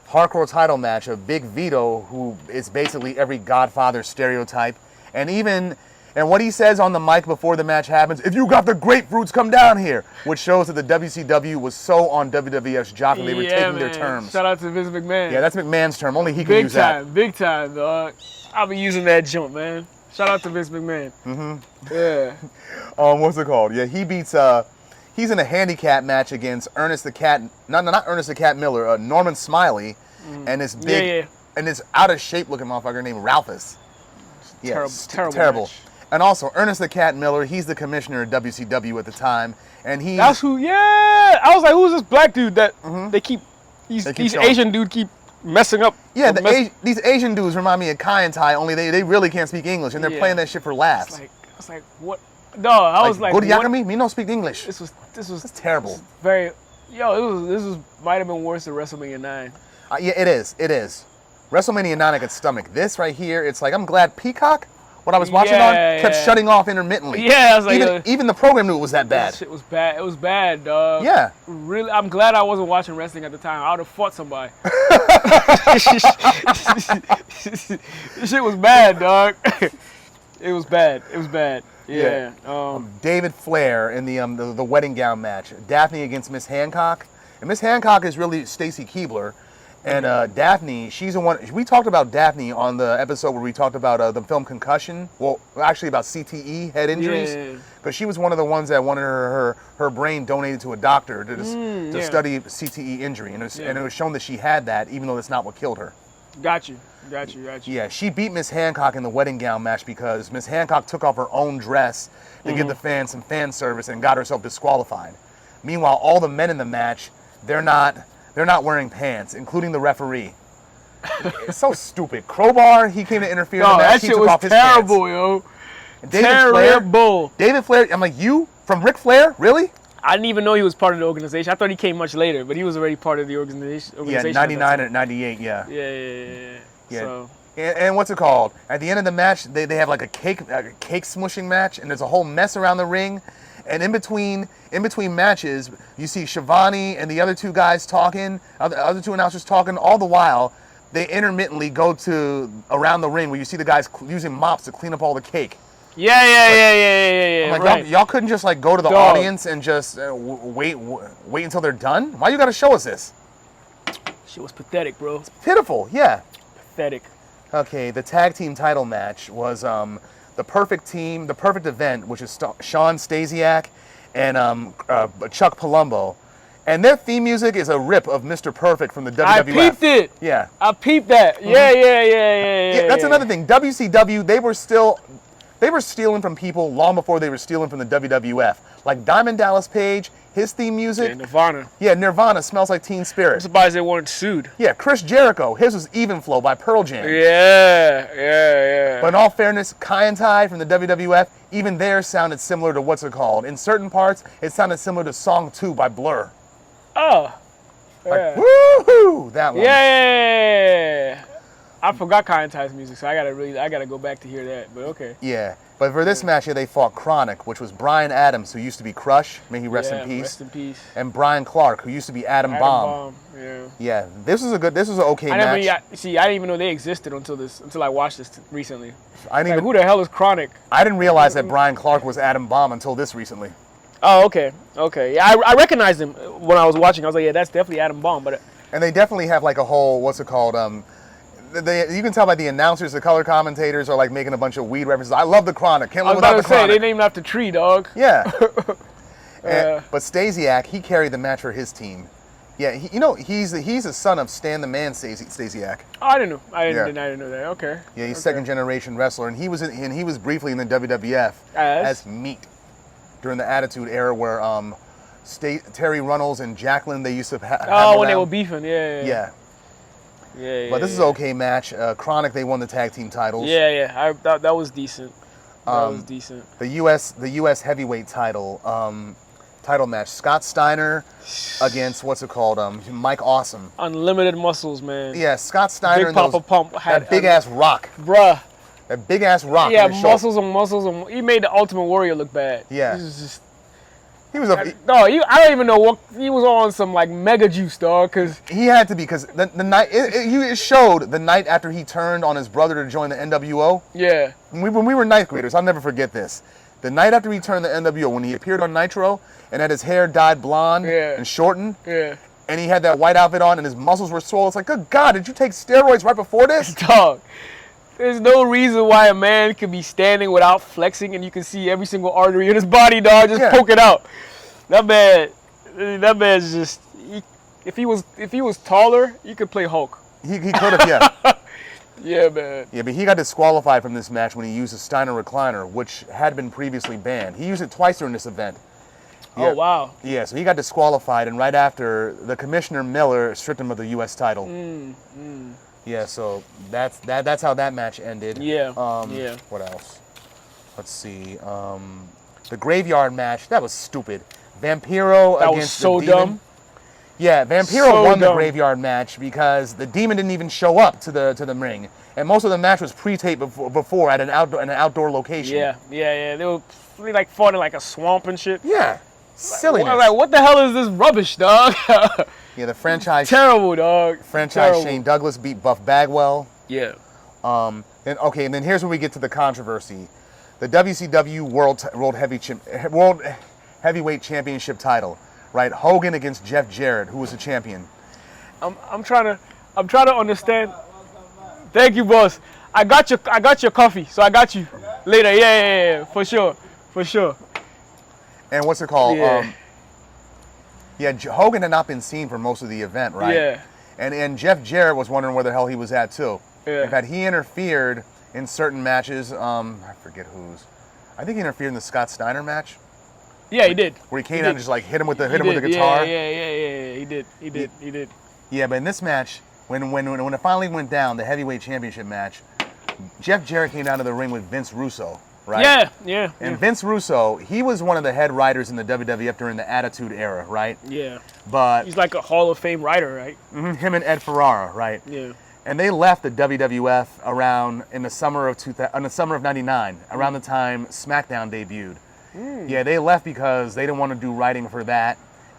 Hardcore title match of Big Vito, who is basically every Godfather stereotype. And what he says on the mic before the match happens, if you got the grapefruits, come down here. Which shows that the WCW was so on WWF's jock and they were taking their terms. Shout out to Vince McMahon. Yeah, that's McMahon's term. Only he can use that. Big time, dog. I'll be using that jump, man. Shout out to Vince McMahon. Yeah. What's it called? Yeah, he beats, he's in a handicap match against Ernest the Cat, not Ernest the Cat Miller, Norman Smiley, and this big, and this out of shape looking motherfucker named Ralphus. Yeah, terrible. Match. And also, Ernest the Cat Miller, he's the commissioner of WCW at the time. And that's who, yeah. I was like, who's this black dude that these Asian dude keep messing up? Yeah, these Asian dudes remind me of Kai and Tai, only they really can't speak English, and they're playing that shit for laughs. I was like, what? No, I was like, Good yakami? Me no speak English. This was terrible. This might have been worse than WrestleMania 9. Yeah, it is. WrestleMania 9 I could stomach. This right here, it's like, I'm glad Peacock what I was watching on kept shutting off intermittently. Yeah, I was like, even the program knew it was that bad. That shit was bad. It was bad, dog. Yeah. Really, I'm glad I wasn't watching wrestling at the time. I would have fought somebody. This shit was bad, dog. It was bad. It was bad. Yeah. David Flair in the wedding gown match. Daphne against Miss Hancock. And Miss Hancock is really Stacy Keibler. And Daphne, she's the one. We talked about Daphne on the episode where we talked about the film Concussion. Well, actually about CTE, head injuries. Because she was one of the ones that wanted her brain donated to a doctor to study CTE injury. And it was shown that she had that, even though that's not what killed her. Got you. Yeah, she beat Miss Hancock in the wedding gown match because Miss Hancock took off her own dress to give the fans some fan service and got herself disqualified. Meanwhile, all the men in the match, they're not wearing pants, including the referee. It's so stupid. Crowbar, he came to interfere in the match. That shit was terrible, yo. Terrible. David Flair, I'm like, you? From Ric Flair? Really? I didn't even know he was part of the organization. I thought he came much later, but he was already part of the organization. Yeah, 99 and 98, yeah. Yeah. So. And what's it called? At the end of the match, they have like a cake smushing match, and there's a whole mess around the ring. And in between matches, you see Shivani and the other two guys talking, other two announcers talking. All the while, they intermittently go to around the ring where you see the guys using mops to clean up all the cake. Yeah. I'm like, right. y'all couldn't just like go to the audience and just wait until they're done? Why you gotta show us this? Shit was pathetic, bro. It's pitiful, yeah. Pathetic. Okay, the tag team title match was the perfect team, the perfect event, which is Sean Stasiak and Chuck Palumbo. And their theme music is a rip of Mr. Perfect from the WWF. I peeped it. Yeah. I peeped that. Yeah. That's another thing. WCW, they were stealing from people long before they were stealing from the WWF. Like Diamond Dallas Page, his theme music. Yeah, Nirvana. Yeah, Nirvana, Smells Like Teen Spirit. I'm surprised they weren't sued. Yeah, Chris Jericho, his was Even Flow by Pearl Jam. Yeah. But in all fairness, Kai and Tai from the WWF, even theirs sounded similar to what's it called? In certain parts, it sounded similar to Song 2 by Blur. Oh. Like, woohoo! That one. Yeah. I forgot Kai and Tai's music, so I gotta go back to hear that. But okay. Yeah. But for this match here, they fought Chronic, which was Brian Adams, who used to be Crush, may he rest in peace. Rest in peace. And Brian Clark, who used to be Adam Bomb. Yeah. This was an okay match. I didn't even know they existed until I watched this recently. Who the hell is Chronic? I didn't realize that Brian Clark was Adam Bomb until this recently. Oh, okay. Yeah, I recognized him when I was watching. I was like, yeah, that's definitely Adam Bomb. And they definitely have like a whole, what's it called? You can tell by the announcers, the color commentators are like making a bunch of weed references. I love the Chronic. Can't live without the Chronic. They named after Tree, dog. Yeah. But Stasiak, he carried the match for his team. Yeah, he's the son of Stan the Man Stasiak. Oh, I didn't know. I didn't know that. Okay. Yeah, he's second generation wrestler, and he was briefly in the WWF as Meat during the Attitude Era, where Terry Runnels and Jacqueline, they used to have when they were beefing. Yeah. But this is an okay match. Chronic, they won the tag team titles. Yeah. That was decent. The U.S. heavyweight title match. Scott Steiner against what's it called? Mike Awesome. Unlimited muscles, man. Yeah, Scott Steiner. Big Papa Pump had that big ass rock. Bruh. That big ass rock. Yeah, muscles and muscles. He made the Ultimate Warrior look bad. Yeah. I don't even know what he was on, some like mega juice, dog. Cause he had to be, because the night it showed the night after he turned on his brother to join the NWO. Yeah. When we were ninth graders, I'll never forget this. The night after he turned the NWO, when he appeared on Nitro and had his hair dyed blonde and shortened. Yeah. And he had that white outfit on and his muscles were swollen. It's like, good God, did you take steroids right before this? Dog. There's no reason why a man could be standing without flexing and you can see every single artery in his body, dog, just poking out. That man's just. If he was taller, he could play Hulk. He could have, yeah. Yeah, man. Yeah, but he got disqualified from this match when he used a Steiner recliner, which had been previously banned. He used it twice during this event. Yeah. Oh, wow. Yeah, so he got disqualified, and right after, the Commissioner Miller stripped him of the U.S. title. Yeah, so that's how that match ended. Yeah. What else? Let's see. The Graveyard match, that was stupid. Vampiro against the Demon. Dumb. Yeah, Vampiro So won the dumb. graveyard match because the Demon didn't even show up to the ring, and most of the match was pre-taped before at an outdoor location. Yeah. They like fought in like a swamp and shit. Yeah, silliness. Like, what the hell is this rubbish, dog? Yeah, the franchise. Terrible, dog. Franchise Terrible. Shane Douglas beat Buff Bagwell. Yeah. And then here's where we get to the controversy: the WCW World Heavyweight Championship title, right? Hogan against Jeff Jarrett, who was the champion. I'm trying to understand. Thank you, boss. I got your coffee, so I got you later. Yeah, for sure. And what's it called? Yeah. Hogan had not been seen for most of the event, right? Yeah. And Jeff Jarrett was wondering where the hell he was at too. Yeah. In fact, he interfered in certain matches. I forget whose. I think he interfered in the Scott Steiner match. Yeah, he did. Where he came out and just like hit him with the guitar. Yeah. He did. Yeah, but in this match, when it finally went down, the heavyweight championship match, Jeff Jarrett came down to the ring with Vince Russo, right? Yeah. And Vince Russo, he was one of the head writers in the WWF during the Attitude Era, right? Yeah. But He's like a Hall of Fame writer, right? him and Ed Ferrara, right? Yeah. And they left the WWF around in the summer of '99, around the time SmackDown debuted. Yeah, they left because they didn't want to do writing for that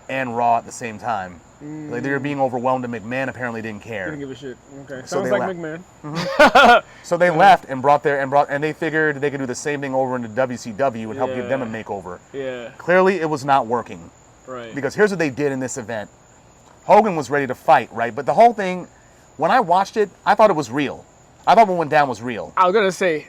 and Raw at the same time. Like they were being overwhelmed, and McMahon apparently didn't care. Didn't give a shit. Okay. So Sounds they like left. McMahon. So they left and they figured they could do the same thing over in the WCW and help give them a makeover. Yeah. Clearly, it was not working. Right. Because here's what they did in this event. Hogan was ready to fight, right? But the whole thing, when I watched it, I thought it was real. I thought what went down was real. I was gonna say,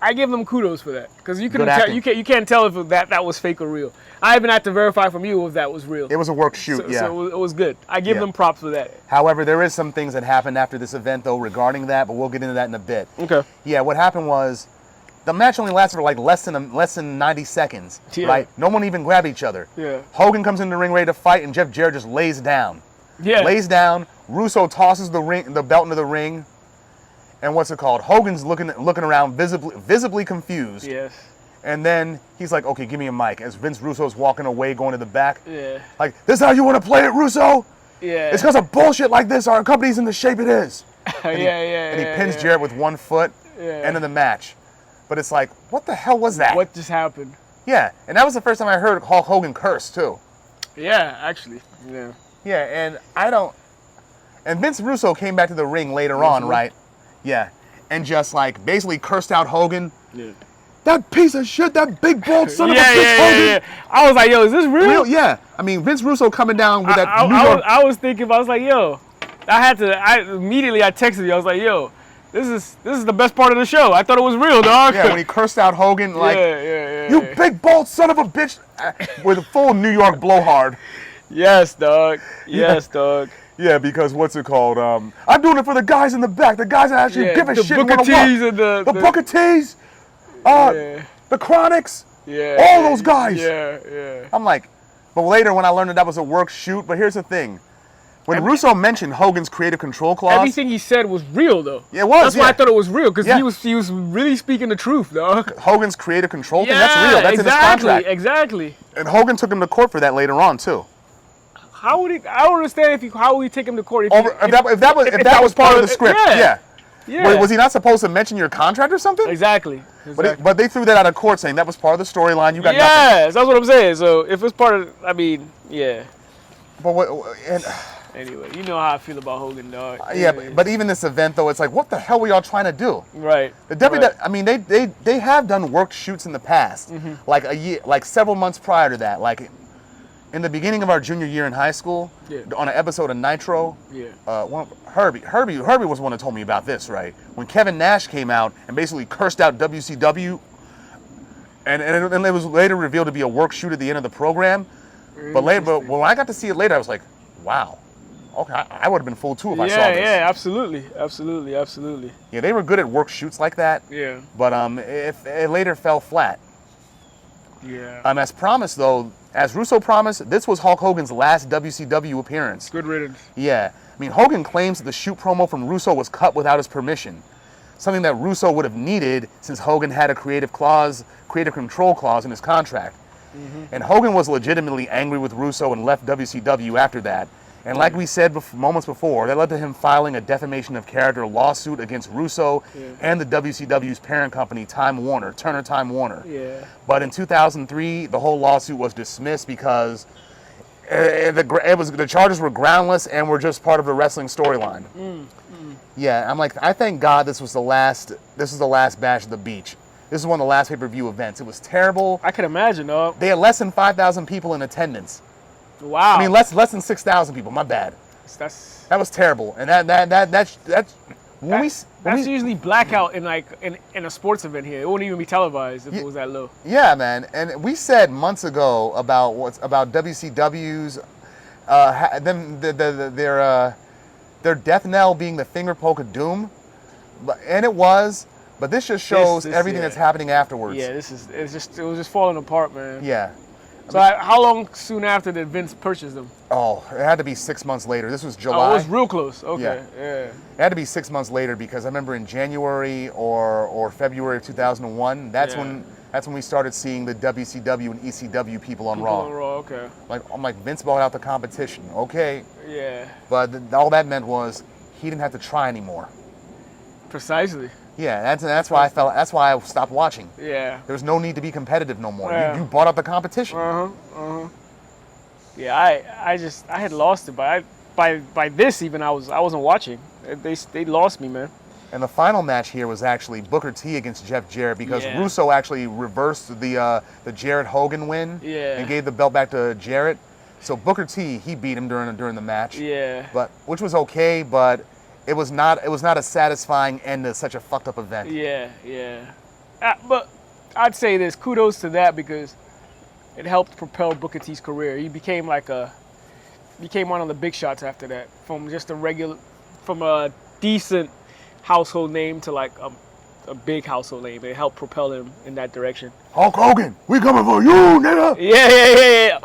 I give them kudos for that because you couldn't Good tell. acting. You can't tell if that was fake or real. I even had to verify from you if that was real. It was a work shoot, yeah. So it was good. I give Yeah. them props for that. However, there is some things that happened after this event, though, regarding that, but we'll get into that in a bit. Okay. Yeah, what happened was the match only lasted for like less than 90 seconds, Yeah. right? No one even grabbed each other. Yeah. Hogan comes in the ring ready to fight, and Jeff Jarrett just lays down. Yeah. Lays down. Russo tosses the belt into the ring, and what's it called? Hogan's looking around, visibly confused. Yes. And then he's like, "Okay, give me a mic." As Vince Russo's walking away, going to the back. Yeah. Like, "This is how you want to play it, Russo? Yeah. It's because of bullshit like this our company's in the shape it is." And And he pins Jarrett with one foot. Yeah. End of the match. But it's like, what the hell was that? What just happened? Yeah, and that was the first time I heard Hulk Hogan curse too. Yeah, actually. Yeah. Yeah, and Vince Russo came back to the ring later on, right? Yeah, and just like basically cursed out Hogan. Yeah. That piece of shit, that big bald son of a bitch, Hogan. Yeah. I was like, yo, is this real? Yeah, I mean Vince Russo coming down with that New I York. was thinking, I was like, yo, immediately I texted you. I was like, yo, this is the best part of the show. I thought it was real, dog. Yeah, when he cursed out Hogan, like, yeah. you big bald son of a bitch, with a full New York blowhard. Yes, dog. Yes, dog. Yeah, because what's it called? I'm doing it for the guys in the back, the guys that actually give a the shit. Booker T's and the Booker T's, the Chronics, yeah, all those guys. Yeah. I'm like, but later when I learned that was a work shoot, but here's the thing. When Russo mentioned Hogan's creative control clause, Everything he said was real, though. Yeah, it was. That's why I thought it was real, because Yeah. he was really speaking the truth, dog. Hogan's creative control thing, that's real. That's in his contract. Exactly. And Hogan took him to court for that later on too. How would he? I don't understand how would he take him to court if That was part of the script. Yeah. Yeah. Was he not supposed to mention your contract or something? Exactly. But they threw that out of court saying that was part of the storyline. You got nothing. Yes, that's what I'm saying. So if it's part of, I mean, yeah. But Anyway, you know how I feel about Hogan, dog. yeah, but even this event though, it's like, what the hell were y'all trying to do? Right. The WWF, I mean, they have done work shoots in the past, like a year, like several months prior to that, like in the beginning of our junior year in high school, on an episode of Nitro. Yeah. Herbie was the one that told me about this, right? When Kevin Nash came out and basically cursed out WCW, and it was later revealed to be a work shoot at the end of the program. But when I got to see it later, I was like, wow. Okay, I would have been fooled too if I saw this. Yeah, absolutely. Yeah, they were good at work shoots like that. Yeah. But it later fell flat. Yeah. As promised, though, as Russo promised, this was Hulk Hogan's last WCW appearance. Good riddance. Yeah. I mean, Hogan claims that the shoot promo from Russo was cut without his permission, something that Russo would have needed since Hogan had a creative control clause in his contract. And Hogan was legitimately angry with Russo and left WCW after that. And like we said moments before, that led to him filing a defamation of character lawsuit against Russo and the WCW's parent company, Turner Time Warner. Yeah. But in 2003, the whole lawsuit was dismissed because the charges were groundless and were just part of the wrestling storyline. Yeah, I'm like, I thank God this was the last Bash at the Beach. This is one of the last pay-per-view events. It was terrible. I can imagine, dog. They had less than 5,000 people in attendance. Wow. I mean, less than 6,000 people. My bad. That was terrible. And that's usually blackout in a sports event here. It wouldn't even be televised if it was that low. Yeah, man. And we said months ago about WCW's their death knell being the finger poke of doom, and it was. But this just shows everything that's happening afterwards. Yeah, it was just falling apart, man. Yeah. So how long soon after did Vince purchase them? Oh, it had to be 6 months later. This was July. Oh, it was real close. Okay. Yeah. It had to be 6 months later because I remember in January or February of 2001, that's when we started seeing the WCW and ECW people on Raw. Okay. I'm like, Vince bought out the competition. Okay. Yeah. But all that meant was he didn't have to try anymore. Precisely. Yeah, that's why I stopped watching. Yeah. There was no need to be competitive no more. Yeah. You bought out the competition. Yeah, I had lost it, but by this even I wasn't watching. They lost me, man. And the final match here was actually Booker T against Jeff Jarrett because Russo actually reversed the Jarrett Hogan win and gave the belt back to Jarrett. So Booker T, he beat him during the match. Yeah. But which was okay, but it was not a satisfying end to such a fucked up event. Yeah. But I'd say this, kudos to that because it helped propel Booker T's career. He became one of the big shots after that, from a decent household name to like a big household name. It helped propel him in that direction. Hulk Hogan, we coming for you, nigga. Yeah.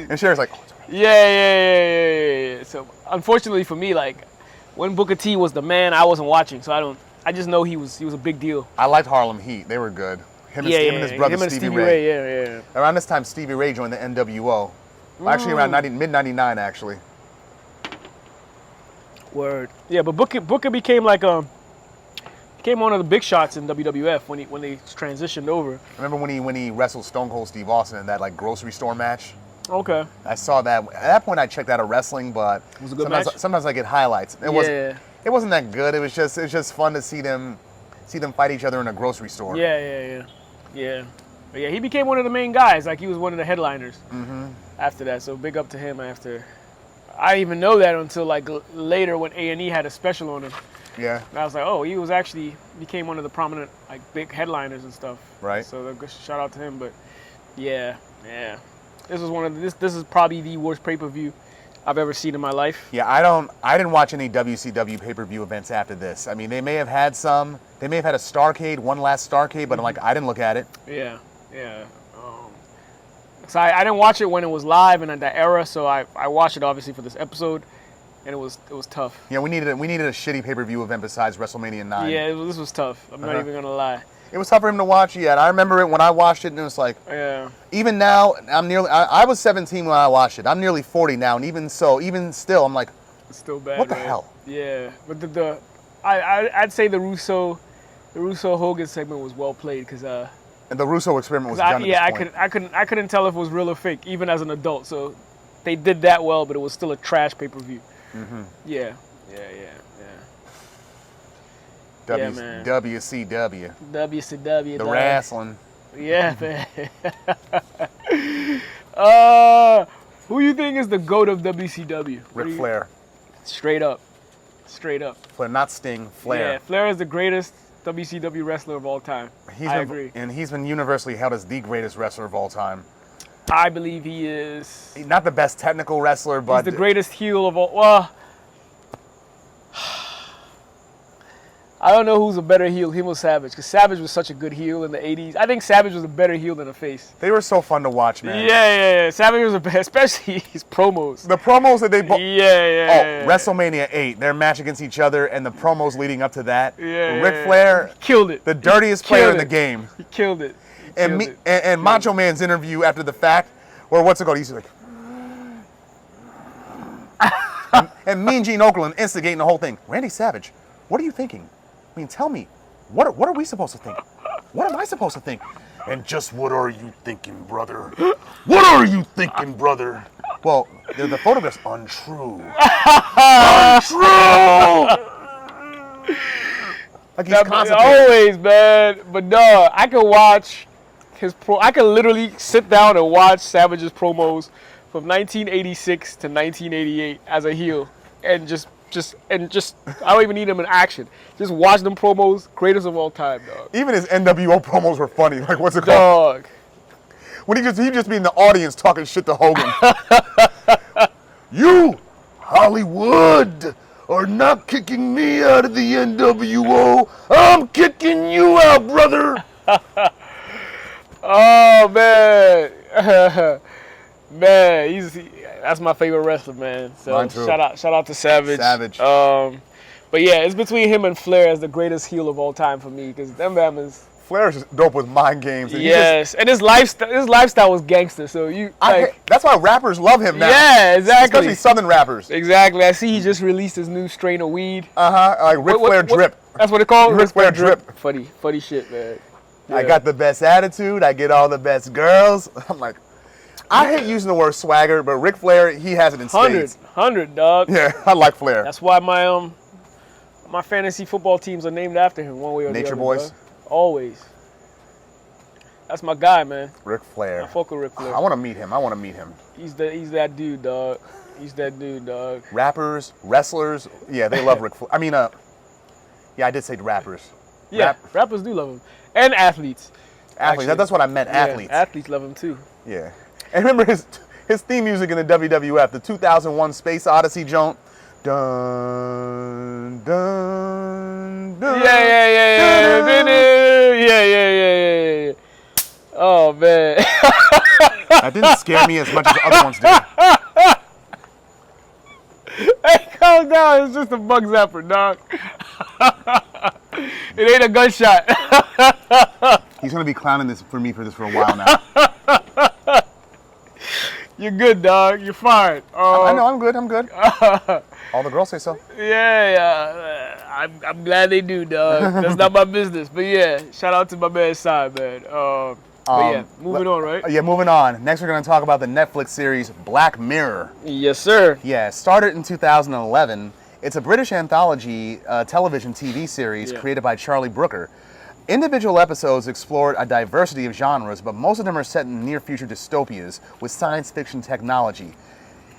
And Cher's like, Yeah. So unfortunately for me, like when Booker T was the man, I wasn't watching, so I just know he was a big deal. I liked Harlem Heat. They were good. Him and his brother Stevie Ray. Yeah. Around this time, Stevie Ray joined the NWO. Well, actually, around mid '99, actually. Word. Yeah, but Booker became one of the big shots in WWF when they transitioned over. I remember when he wrestled Stone Cold Steve Austin in that like grocery store match. Okay. I saw that. At that point, I checked out of wrestling, but it was a good match. Sometimes I get highlights. It wasn't that good. It was just fun to see them fight each other in a grocery store. Yeah. But yeah, he became one of the main guys. Like he was one of the headliners after that. So big up to him after. I didn't even know that until like later when A&E had a special on him. Yeah. And I was like, oh, he became one of the prominent like big headliners and stuff. Right. So shout out to him. But yeah. This was this is probably the worst pay-per-view I've ever seen in my life. Yeah, I didn't watch any WCW pay-per-view events after this. I mean, they may have had some. They may have had a Starrcade, one last Starrcade, but I'm like, I didn't look at it. Yeah. So I didn't watch it when it was live and in that era. So I watched it obviously for this episode, and it was tough. Yeah, we needed a shitty pay-per-view event besides WrestleMania 9. Yeah, this was tough. I'm not even gonna lie. It was tough for him to watch. Yeah, and I remember it when I watched it, and it was like, even now, I was 17 when I watched it. I'm nearly 40 now, and even still, I'm like, it's still bad. What the hell? Yeah, but I'd say the Russo Hogan segment was well played because and the Russo experiment was done. I couldn't tell if it was real or fake even as an adult. So they did that well, but it was still a trash pay-per-view. Yeah. Man. WCW. The wrestling. Yeah, man. Who you think is the GOAT of WCW? Ric Flair. Straight up. Flair, not Sting. Flair. Yeah, Flair is the greatest WCW wrestler of all time. I agree. And he's been universally held as the greatest wrestler of all time. I believe he is. Not the best technical wrestler, but he's the greatest heel of all. Well, I don't know who's a better heel, him or Savage, because Savage was such a good heel in the 80s. I think Savage was a better heel than a face. They were so fun to watch, man. Yeah. Savage was especially his promos. The promos that they both... Yeah. WrestleMania 8, their match against each other, and the promos leading up to that. Yeah. Ric Flair... Killed it. The dirtiest player in the game. He killed it. And Macho Man's interview after the fact, or what's it called? He's like, and Mean Gene Okerlund instigating the whole thing. Randy Savage, what are you thinking? I mean, tell me, what are we supposed to think? What am I supposed to think? And just what are you thinking, brother? What are you thinking, brother? Well, the photograph's untrue. Untrue! Like he's constipated. Always, man. But dog, I could watch I could literally sit down and watch Savage's promos from 1986 to 1988 as a heel, and just I don't even need him in action. Just watch them promos, greatest of all time, dog. Even his NWO promos were funny. Like, what's it called? Dog. When he just be in the audience talking shit to Hogan. You, Hollywood, are not kicking me out of the NWO. I'm kicking you out, brother. Oh man, man, that's my favorite wrestler, man. So Mine too. shout out to Savage. Savage. But yeah, it's between him and Flair as the greatest heel of all time for me, because them is. Flair's just dope with mind games. And Yes, and his lifestyle was gangster. So that's why rappers love him now. Yeah, exactly. Especially Southern rappers. Exactly. I see he just released his new strain of weed. Like Ric Flair drip. That's what it called. Ric Flair drip. Funny shit, man. Yeah. I got the best attitude. I get all the best girls. I'm like, I hate using the word swagger, but Ric Flair, he has it in spades. 100, dog. Yeah, I like Flair. That's why my fantasy football teams are named after him, one way or the other. Nature Boys. Dog. Always. That's my guy, man. Ric Flair. I fuck with Ric Flair. I want to meet him. He's that dude, dog. He's that dude, dog. Rappers, wrestlers, yeah, they love Ric Flair. I mean, yeah, I did say rappers. Yeah, rappers do love him. And athletes. Athletes, that's what I meant, athletes. Yeah, athletes love him too. Yeah. And remember his theme music in the WWF, the 2001 Space Odyssey joint. Dun, dun, dun. Yeah. Oh, man. That didn't scare me as much as the other ones did. Hey, calm down. It's just a bug zapper, dog. It ain't a gunshot. He's going to be clowning this for a while now. You're good, dog. You're fired. I know, I'm good. All the girls say so. Yeah. I'm glad they do, dog. That's not my business. But yeah, shout out to my man Side, man. But yeah, moving on, right? Yeah, moving on. Next, we're going to talk about the Netflix series Black Mirror. Yes, sir. Yeah, started in 2011. It's a British anthology television TV series created by Charlie Brooker. Individual episodes explored a diversity of genres, but most of them are set in near-future dystopias with science fiction technology.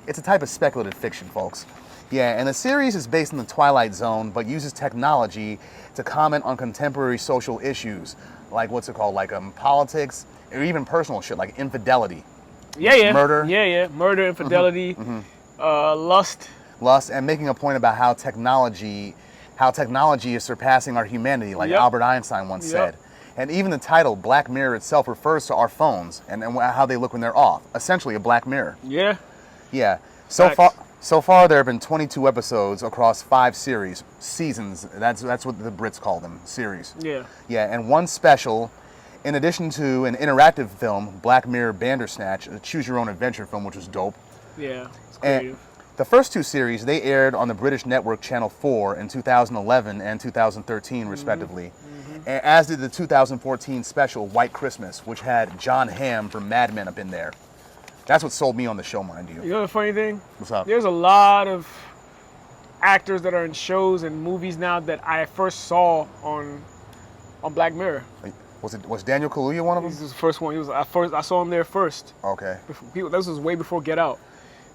It's a type of speculative fiction, folks. Yeah, and the series is based in the Twilight Zone, but uses technology to comment on contemporary social issues, like like politics, or even personal shit, like infidelity. Yeah. Murder. Yeah. Murder, infidelity, lust. Lust, and making a point about how technology is surpassing our humanity, like Albert Einstein once said. And even the title, Black Mirror itself, refers to our phones and how they look when they're off. Essentially a black mirror. Yeah. Yeah. So far, there have been 22 episodes across 5 seasons. That's what the Brits call them, series. Yeah. Yeah, and one special, in addition to an interactive film, Black Mirror Bandersnatch, a choose-your-own-adventure film, which was dope. Yeah, it's creative. And the first 2 series, they aired on the British network Channel 4 in 2011 and 2013, respectively. And as did the 2014 special, White Christmas, which had John Hamm from Mad Men up in there. That's what sold me on the show, mind you. You know the funny thing? What's up? There's a lot of actors that are in shows and movies now that I first saw on Black Mirror. Was Daniel Kaluuya one of them? This was the first one. I saw him there first. Okay. This was way before Get Out.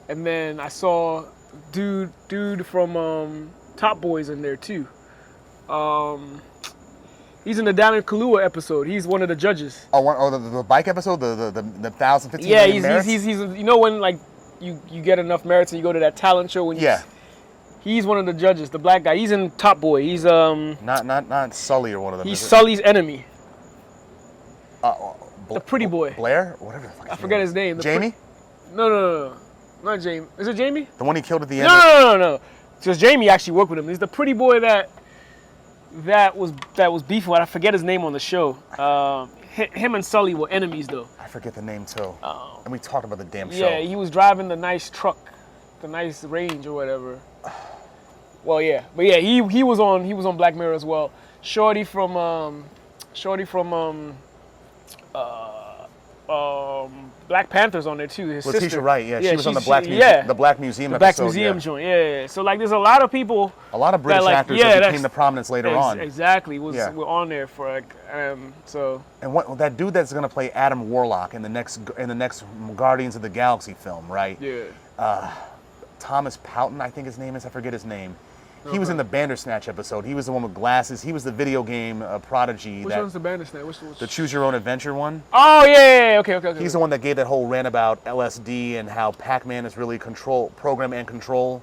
And then I saw dude from Top Boys in there too. He's in the Daniel Kaluuya episode. He's one of the judges. The bike episode, the 1,015 yeah, merits? he's you know when like you get enough merits and you go to that talent show when he's one of the judges, the black guy. He's in Top Boy. He's not Sully or one of them. He's Sully's enemy. The pretty boy. Blair? Whatever the fuck. I forget his name. Jamie? No. Not Jamie. Is it Jamie? The one he killed at the end? No. Because Jamie actually worked with him. He's the pretty boy that was beefing with. I forget his name on the show. him and Sully were enemies though. I forget the name too. Oh. And we talked about the damn show. Yeah, he was driving the nice truck, the nice Range or whatever. Well, yeah, but yeah, he was on Black Mirror as well. Shorty from Black Panther's on there too. His Letitia sister. Wright, yeah, she was on the the Black Museum the episode. Black Museum joint. Yeah. So like, there's a lot of people. A lot of British that, like, actors yeah, that became the prominence later on. Exactly, were Yeah. on there for like so. And what that dude that's gonna play Adam Warlock in the next Guardians of the Galaxy film, right? Yeah. Thomas Poughton, I think his name is. I forget his name. He was in the Bandersnatch episode. He was the one with glasses. He was the video game prodigy. Which one's the Bandersnatch? Which the Choose Your Own Adventure one. Oh yeah. Okay. He's the one that gave that whole rant about LSD and how Pac-Man is really program and control.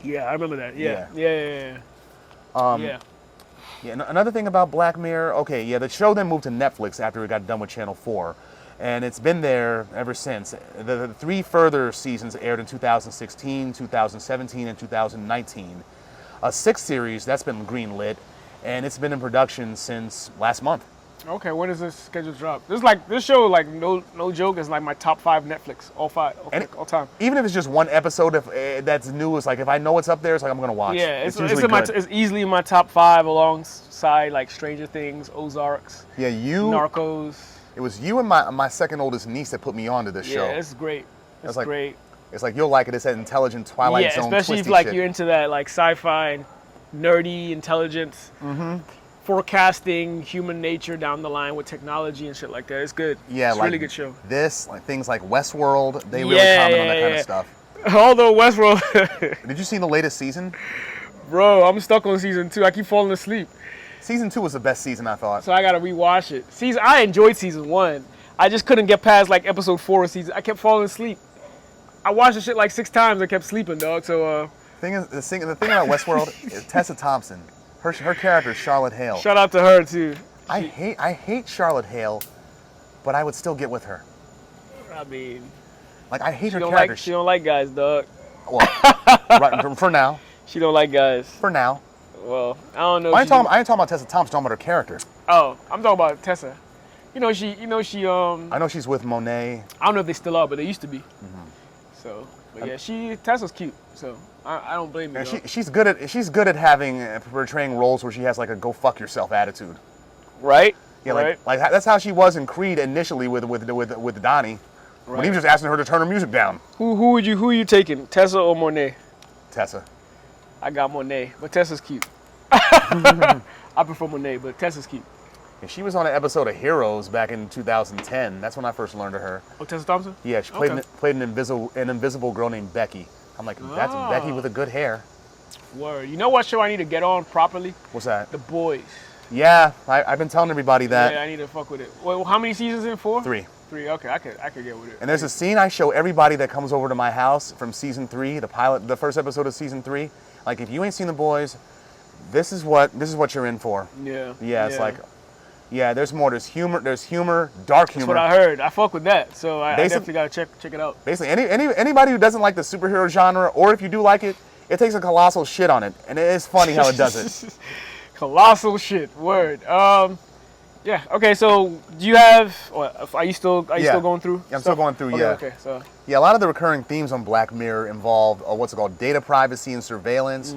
Yeah, I remember that. Yeah. Yeah, another thing about Black Mirror, okay, yeah, the show then moved to Netflix after it got done with Channel 4, and it's been there ever since. The 3 further seasons aired in 2016, 2017, and 2019. A 6th series, that's been greenlit, and it's been in production since last month. Okay, when is this scheduled to drop? This show, like, no joke, is like my top 5 Netflix, all time. Even if it's just one episode that's new, it's like if I know it's up there, it's like I'm gonna watch. Yeah, it's usually good. it's easily in my top 5 alongside like Stranger Things, Ozarks, Yeah, Narcos. It was you and my second oldest niece that put me onto this show. Yeah, it's great. It's like, great. It's like you'll like it. It's that intelligent Twilight Zone especially twisty if like shit. you're into that like sci-fi and nerdy intelligence, forecasting human nature down the line with technology and shit like that. It's good. Yeah, it's a like really good show. This, like things like Westworld, they really comment on that kind of stuff. Although Westworld, Did you see the latest season? bro, I'm stuck on season 2. I keep falling asleep. Season 2 was the best season, I thought. So I gotta rewatch it. I enjoyed season 1. I just couldn't get past like episode 4 of season. I kept falling asleep. I watched the shit like 6 times. I kept sleeping, dog. So The thing about Westworld is Tessa Thompson. Her character is Charlotte Hale. shout out to her too. I hate Charlotte Hale, but I would still get with her. I mean, Like I hate her she character. don't like guys, dog. Well, right, for now. She don't like guys. For now. Well, I don't know. I ain't talking about Tessa Thompson. I'm talking about her character. Oh, I'm talking about Tessa. She. I know she's with Monet. I don't know if they still are, but they used to be. So, but yeah, Tessa's cute. So I don't blame you. And she's good at having portraying roles where she has like a go fuck yourself attitude. Right? Yeah, right. like that's how she was in Creed initially with Donnie. Right. When he was just asking her to turn her music down. Who are you taking? Tessa or Monet? Tessa. I got Monet, but Tessa's cute. I prefer Monet, but Tessa's cute. And she was on an episode of Heroes back in 2010. That's when I first learned of her. Oh, Tessa Thompson? Yeah, she played an invisible girl named Becky. I'm like, that's Becky with a good hair. Word. You know what show I need to get on properly? What's that? The Boys. Yeah, I've been telling everybody that. Yeah, I need to fuck with it. Well, how many seasons in? 4? 3. 3. Okay, I could get with it. And there's a scene I show everybody that comes over to my house from season 3, the first episode of season 3. Like, if you ain't seen The Boys, this is what you're in for. Yeah. Yeah, it's like, yeah, there's more. There's humor, dark humor. That's what I heard. I fuck with that, so I definitely gotta check it out. Basically, anybody who doesn't like the superhero genre, or if you do like it, it takes a colossal shit on it, and it is funny how it does it. Colossal shit. Word. Yeah. Okay. So, do you have? Are you still going through? Yeah, I'm still going through. Okay, Yeah. Okay. So. Yeah, a lot of the recurring themes on Black Mirror involve what's it called, data privacy and surveillance,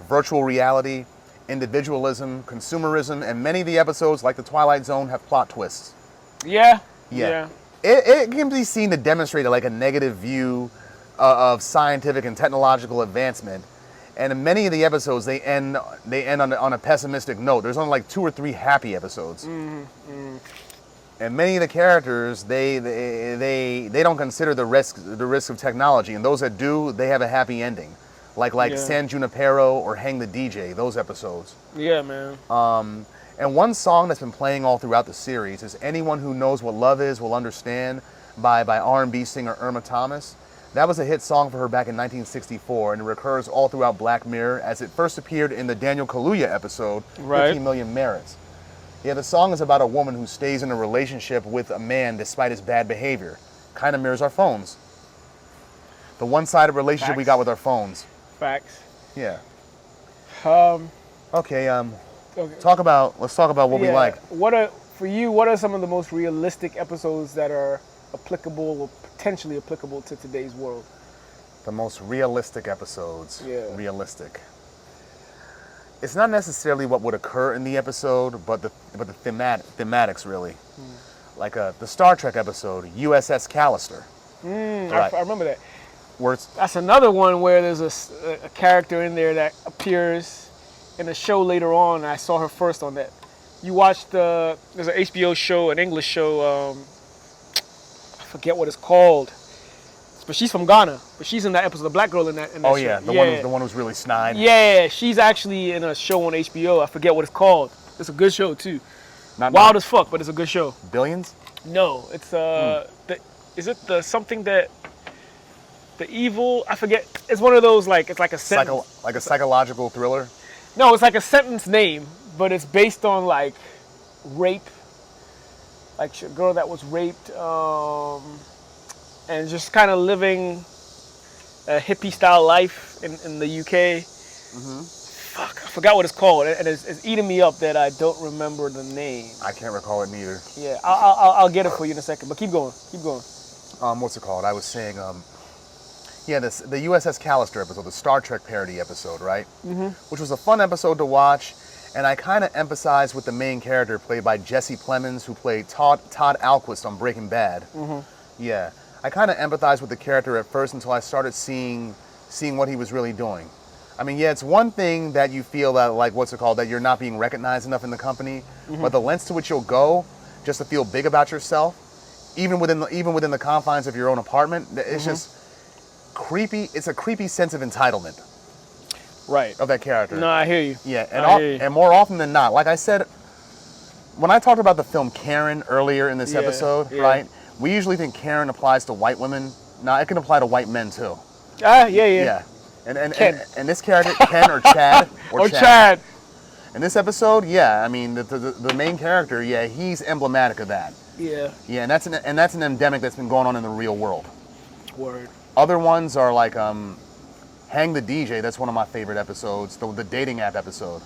virtual reality, individualism, consumerism, and many of the episodes, like The Twilight Zone, have plot twists. Yeah. It can be seen to demonstrate like a negative view of scientific and technological advancement. And in many of the episodes, they end on a pessimistic note. There's only like 2 or 3 happy episodes. And many of the characters, they don't consider the risk of technology, and those that do, they have a happy ending, like San Junipero or Hang the DJ. Those episodes. Yeah, man. And one song that's been playing all throughout the series is "Anyone Who Knows What Love Is Will Understand" by R&B singer Irma Thomas. That was a hit song for her back in 1964, and it recurs all throughout Black Mirror, as it first appeared in the Daniel Kaluuya episode, 15 Million Merits. Yeah, the song is about a woman who stays in a relationship with a man despite his bad behavior. Kind of mirrors our phones. The one-sided relationship we got with our phones. Facts. Yeah. Um. Okay, Okay. let's talk about what we like. What are some of the most realistic episodes that are applicable or potentially applicable to today's world? The most realistic episodes. Yeah. Realistic. It's not necessarily what would occur in the episode, but the thematics really. Like the Star Trek episode, USS Callister. Right. I remember that. That's another one where there's a character in there that appears in a show later on. I saw her first on that. You watched there's an HBO show, an English show, I forget what it's called, but she's from Ghana. But she's in that episode, the black girl in that show. Oh yeah, the one who's really snide. Yeah, she's actually in a show on HBO. I forget what it's called. It's a good show too. Not Wild as fuck, but it's a good show. Billions? No, it's is it the evil? I forget. It's one of those it's like a sentence. Like a psychological thriller? No, it's like a sentence name, but it's based on rape. Like a girl that was raped, and just kind of living a hippie style life in the UK. Fuck, I forgot what it's called, and it's eating me up that I don't remember the name. I can't recall it neither. Yeah, I'll get it for you in a second, but keep going. What's it called? I was saying, the USS Callister episode, the Star Trek parody episode, right? Which was a fun episode to watch, and I kind of empathized with the main character played by Jesse Plemons, who played Todd Alquist on Breaking Bad. Yeah, I kind of empathized with the character at first until I started seeing what he was really doing. I mean, yeah, it's one thing that you feel that, that you're not being recognized enough in the company, but the lengths to which you'll go just to feel big about yourself, even within the confines of your own apartment, it's just creepy. It's a creepy sense of entitlement. Right. Of that character. No, I hear you. Yeah, and more often than not, like I said, when I talked about the film Karen earlier in this episode, right, we usually think Karen applies to white women. No, it can apply to white men too. Yeah. And this character, Ken or Chad. Or Chad. In this episode, I mean, the main character, he's emblematic of that. Yeah. Yeah, and that's an endemic that's been going on in the real world. Word. Other ones are like Hang the DJ. That's one of my favorite episodes. The dating app episode.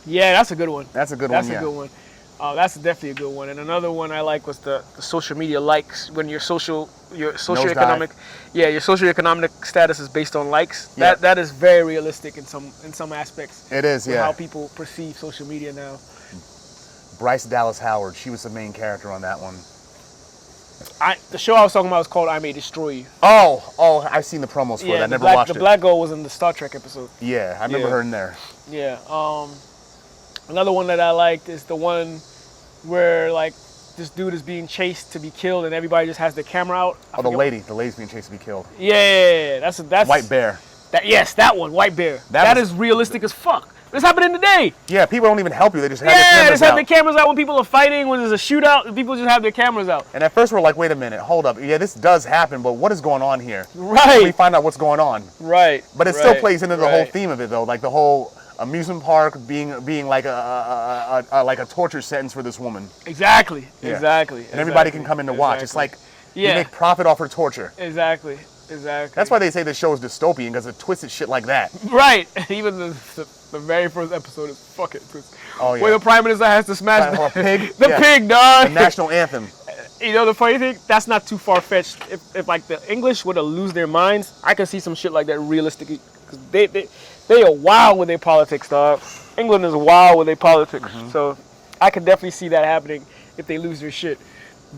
Yeah, that's a good one. That's a good one. That's a good one. That's definitely a good one. And another one I like was the social media likes. When your socioeconomic, your socioeconomic status is based on likes. Yeah. That is very realistic in some aspects. It is, How people perceive social media now. Bryce Dallas Howard, she was the main character on that one. The show I was talking about was called I May Destroy You. Oh, I've seen the promos for that. Never watched it. The black girl was in the Star Trek episode. Yeah, I remember her in there. Yeah. Another one that I liked is the one where this dude is being chased to be killed and everybody just has their camera out. The lady's being chased to be killed. Yeah, that's White Bear. That one, White Bear. That is realistic as fuck. This happening today. Yeah, people don't even help you. They just have their cameras out. They just have their cameras out when people are fighting, when there's a shootout, people just have their cameras out. And at first we're like, wait a minute, hold up. Yeah, this does happen, but what is going on here? Right. We find out what's going on. Right. But it still plays into the whole theme of it, though. Like the whole amusement park being like a torture sentence for this woman. Exactly. Yeah. Exactly. And everybody can come in to watch. It's like you make profit off her torture. Exactly. That's why they say the show is dystopian, because it twisted shit like that. Right. Even the very first episode is fucking twisted. Oh yeah. Where the prime minister has to smash a pig. The pig, dog. The national anthem. You know the funny thing? That's not too far fetched. If like the English were to lose their minds, I could see some shit like that realistically. Because they are wild with their politics, dog. England is wild with their politics. So I could definitely see that happening if they lose their shit.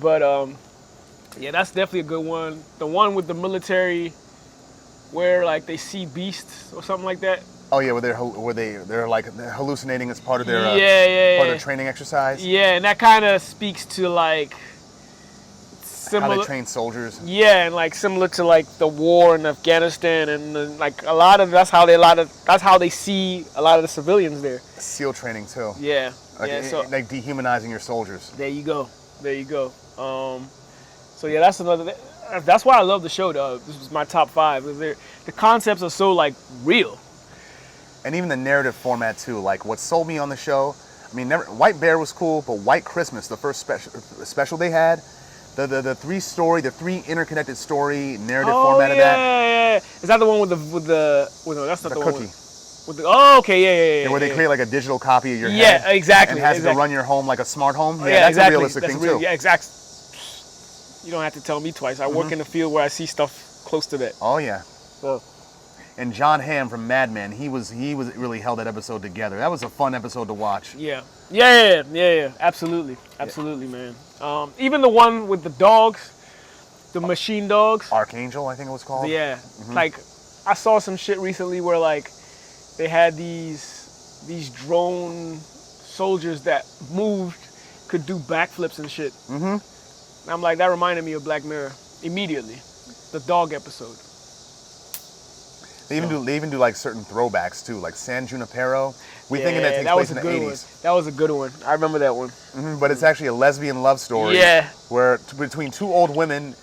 But yeah, that's definitely a good one. The one with the military, where like they see beasts or something like that. Oh yeah, where they're hallucinating as part of their part of their training exercise. Yeah, and that kind of speaks to like similar how they train soldiers. Yeah, and like similar to like the war in Afghanistan, and like that's how they see a lot of the civilians there. SEAL training too. Yeah, so like dehumanizing your soldiers. There you go. So yeah, that's another. That's why I love the show, though. This was my top 5. The concepts are so like real. And even the narrative format too. Like what sold me on the show. I mean, White Bear was cool, but White Christmas, the first special they had, the three interconnected story narrative format of that. Yeah. Is that the one with the? No, that's not the cookie. one. Okay, yeah. Where they create like a digital copy of your head. Yeah, exactly. And has exactly. to run your home like a smart home. Yeah, that's exactly. a realistic thing too. Yeah, exactly. You don't have to tell me twice. I work in the field where I see stuff close to that. Oh yeah. So. And John Hamm from Mad Men, he really held that episode together. That was a fun episode to watch. Yeah. Absolutely, man. Even the one with the dogs, the machine dogs. Archangel, I think it was called. Yeah. Like, I saw some shit recently where like they had these drone soldiers that moved, could do backflips and shit. And I'm like, that reminded me of Black Mirror immediately. The dog episode. They even do like certain throwbacks too, like San Junipero. Thinking that takes place in the 80s. That was a good one. I remember that one. But it's actually a lesbian love story. Yeah. Where between two old women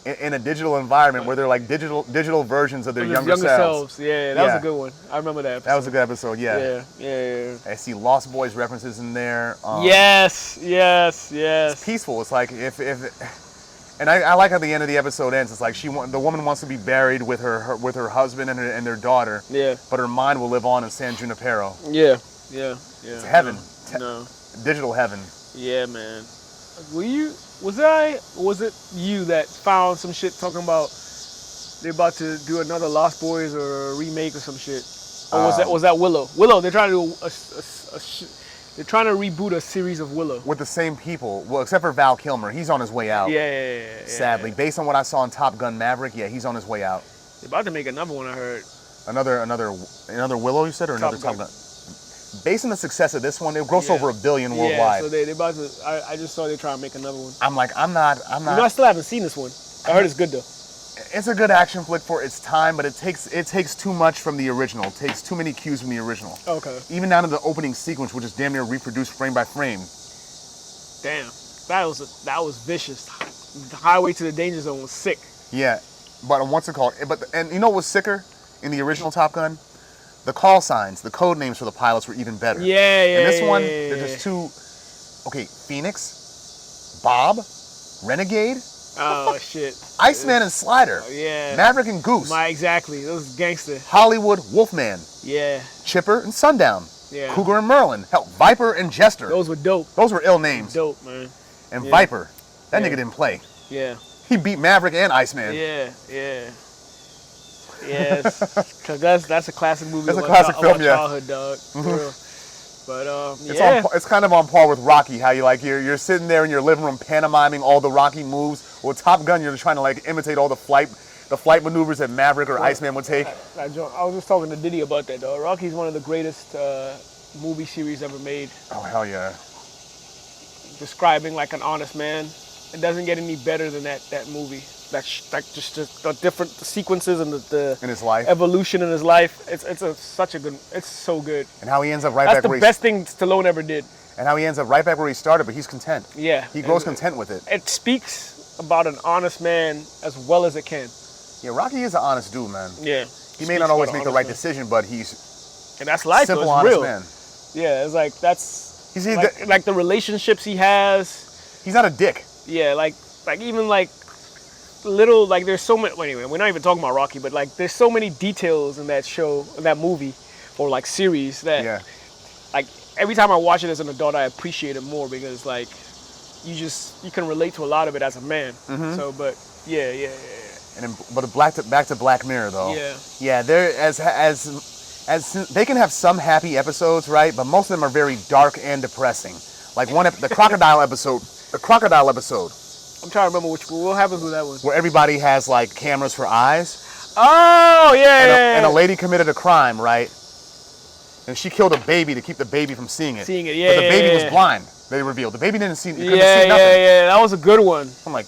in a digital environment where they're like digital versions of their younger selves. Yeah, that was a good one. I remember that episode. That was a good episode. Yeah. Yeah. I see Lost Boys references in there. Yes. It's peaceful. It's like if and I like how the end of the episode ends. It's like the woman wants to be buried with her husband and their daughter. Yeah. But her mind will live on in San Junipero. Yeah. It's heaven. No. Digital heaven. Yeah, man. Was it you that found some shit talking about they're about to do another Lost Boys or a remake or some shit? Or was that Willow? Willow, they're trying to do they're trying to reboot a series of Willow. With the same people. Well, except for Val Kilmer. He's on his way out. Yeah. Sadly. Based on what I saw in Top Gun Maverick, he's on his way out. They're about to make another one, I heard. Another Willow, you said, or another Top Gun? Based on the success of this one, it grossed over $1 billion worldwide. Yeah, so they're about to. I just saw they trying to make another one. I'm not. You know, I still haven't seen this one. I heard it's good though. It's a good action flick for its time, but it takes too much from the original. It takes too many cues from the original. Okay. Even down to the opening sequence, which is damn near reproduced frame by frame. Damn, that was vicious. The Highway to the Danger Zone was sick. Yeah, but what's it called? And you know what was sicker in the original Top Gun? The call signs, the code names for the pilots were even better. Yeah. In this one, they're just two. Okay, Phoenix, Bob, Renegade. Oh shit. Iceman and Slider. Yeah. Maverick and Goose. Exactly. Those gangster. Hollywood, Wolfman. Yeah. Chipper and Sundown. Yeah. Cougar and Merlin. Hell, Viper and Jester. Those were dope. Those were ill names. Dope, man. And Viper. That nigga didn't play. Yeah. He beat Maverick and Iceman. Yeah. Because that's a classic movie. That's a classic film, of my childhood, dog. For real. But it's kind of on par with Rocky. How you're sitting there in your living room pantomiming all the Rocky moves. With Top Gun, you're trying to like imitate all the flight maneuvers that Maverick or Iceman would take. I was just talking to Diddy about that, dog. Rocky's one of the greatest movie series ever made. Oh hell yeah! Describing like an honest man. It doesn't get any better than that movie. Just the different sequences and the in his life, evolution in his life. It's so good. And how he ends up right back. That's the best thing Stallone ever did. And how he ends up right back where he started, but he's content. Yeah, he grows content with it. It speaks about an honest man as well as it can. Yeah, Rocky is an honest dude, man. Yeah, he may not always make the right decision, but and that's life. Simple, honest real. Man. Yeah, it's like that's like the relationships he has. He's not a dick. Yeah, like even like little like there's so many. Anyway, we're not even talking about Rocky, but like there's so many details in that show, in that movie, or like series that like every time I watch it as an adult, I appreciate it more because like you can relate to a lot of it as a man. So, but yeah. But back to Black Mirror though. Yeah. They're as they can have some happy episodes, right? But most of them are very dark and depressing. Like the crocodile episode. I'm trying to remember what happens with that one. Where everybody has like cameras for eyes. Oh yeah. And a lady committed a crime, right? And she killed a baby to keep the baby from seeing it. Yeah. But the baby was blind. They revealed the baby didn't see. Couldn't see nothing. Yeah. That was a good one. I'm like,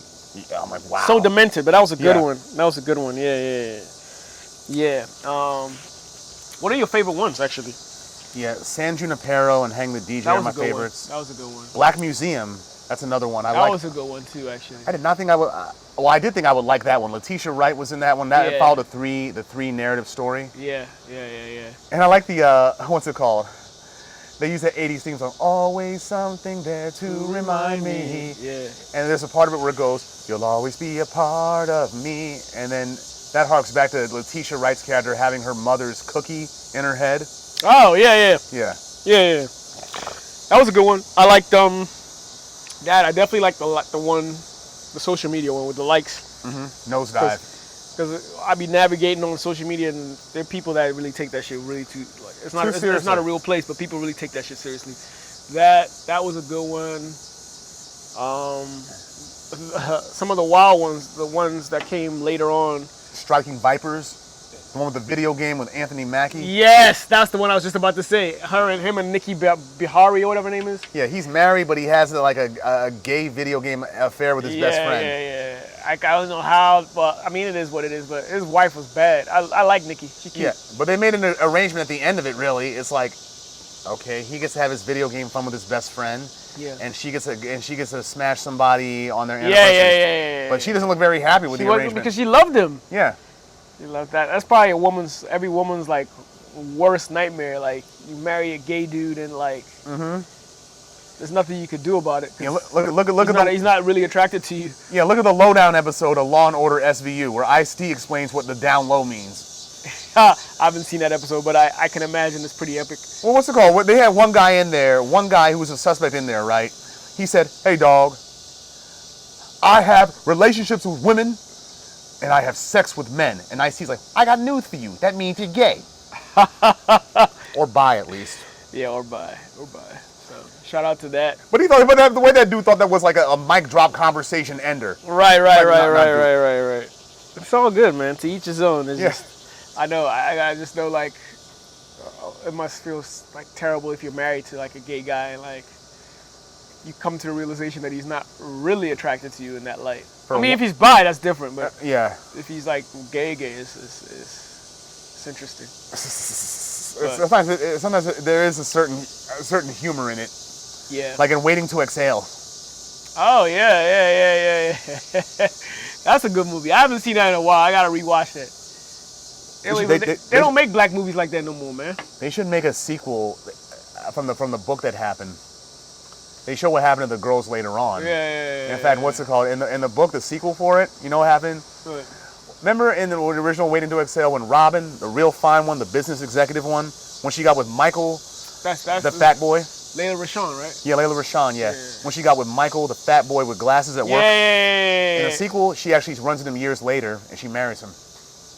wow. So demented, but that was a good one. That was a good one. Yeah. What are your favorite ones actually? Yeah, San Junipero and Hang the DJ are my favorites. That was a good one. Black Museum, that's another one. That was a good one too, actually. I did not think I would. Well, I did think I would like that one. Letitia Wright was in that one. That followed the three narrative story. Yeah. And I like the what's it called? They use that 80s theme song. Always something there to remind me. Yeah. And there's a part of it where it goes, "You'll always be a part of me," and then that harks back to Letitia Wright's character having her mother's cookie in her head. Oh yeah. Yeah. Yeah. That was a good one. I liked that. I definitely liked the social media one with the likes. Nosedive. Because I be navigating on social media, and there are people that really take that shit really too. Like, it's not a real place, but people really take that shit seriously. That was a good one. Some of the wild ones, the ones that came later on. Striking Vipers. The one with the video game with Anthony Mackie. Yes, that's the one I was just about to say. Him and Nikki Bihari or whatever her name is. Yeah, he's married, but he has like a gay video game affair with his best friend. Yeah. I don't know how, but I mean, it is what it is. But his wife was bad. I like Nikki. She cute. Yeah, but they made an arrangement at the end of it. Really, it's like, okay, he gets to have his video game fun with his best friend. Yeah. And she gets to smash somebody on their anniversary. Yeah. But she doesn't look very happy with the arrangement because she loved him. Yeah. She loved that. That's probably every woman's like worst nightmare. Like you marry a gay dude and like. There's nothing you could do about it. Yeah, look He's not really attracted to you. Yeah, look at the Lowdown episode of Law & Order SVU, where Ice-T explains what the down low means. I haven't seen that episode, but I can imagine it's pretty epic. Well, what's it called? They had one guy in there, one guy who was a suspect in there, right? He said, hey, dog, I have relationships with women, and I have sex with men. And Ice-T's like, I got news for you. That means you're gay. Or bi, at least. Yeah, or bi. So, shout out to that. But the way that dude thought that was like a mic drop conversation ender. Right. It's all good, man. To each his own. It's just, I know. I just know, like, it must feel like terrible if you're married to like a gay guy and like you come to the realization that he's not really attracted to you in that light. If he's bi, that's different. But yeah, if he's like gay, it's interesting. Sometimes there is a certain humor in it. Yeah. Like in Waiting to Exhale. Oh yeah. That's a good movie. I haven't seen that in a while. I gotta rewatch that. They don't make black movies like that no more, man. They should make a sequel from the book that happened. They show what happened to the girls later on. Yeah. In fact, what's it called? In the book, the sequel for it, you know what happened? What? Remember in the original Waiting to Exhale when Robin, the real fine one, the business executive one, when she got with Michael, the fat boy? Layla Rashawn, right? Yeah, Layla Rashawn, yeah. When she got with Michael, the fat boy with glasses at work. Yeah. In the sequel, she actually runs into him years later, and she marries him.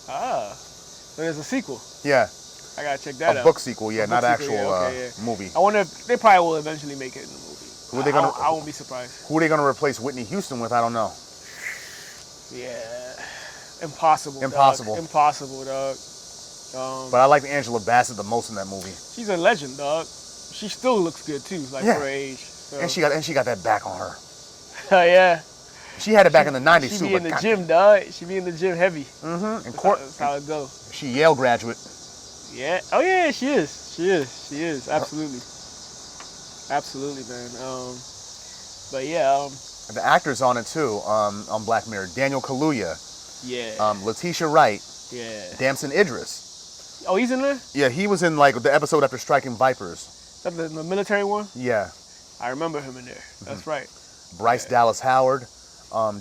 Ah. So there's a sequel. Yeah. I gotta check that out. A book sequel, yeah, not actual movie. I wonder if they probably will eventually make it in the movie. I won't be surprised. Who are they gonna replace Whitney Houston with? I don't know. Yeah. Impossible, dog. But I like Angela Bassett the most in that movie. She's a legend, dog. She still looks good too, like for her age. So. And she got that back on her. Yeah. She had it back in the 90s too. She be in the gym, dog. She be in the gym heavy. Mm-hmm. That's how it goes. She Yale graduate. Yeah. Oh yeah, she is. Absolutely. Absolutely, man. But yeah. The actors on it too. On Black Mirror, Daniel Kaluuya. Yeah. Letitia Wright. Yeah. Damson Idris. Oh, he's in there? Yeah, he was in like the episode after Striking Vipers. That the military one? Yeah. I remember him in there. That's right. Bryce Dallas Howard,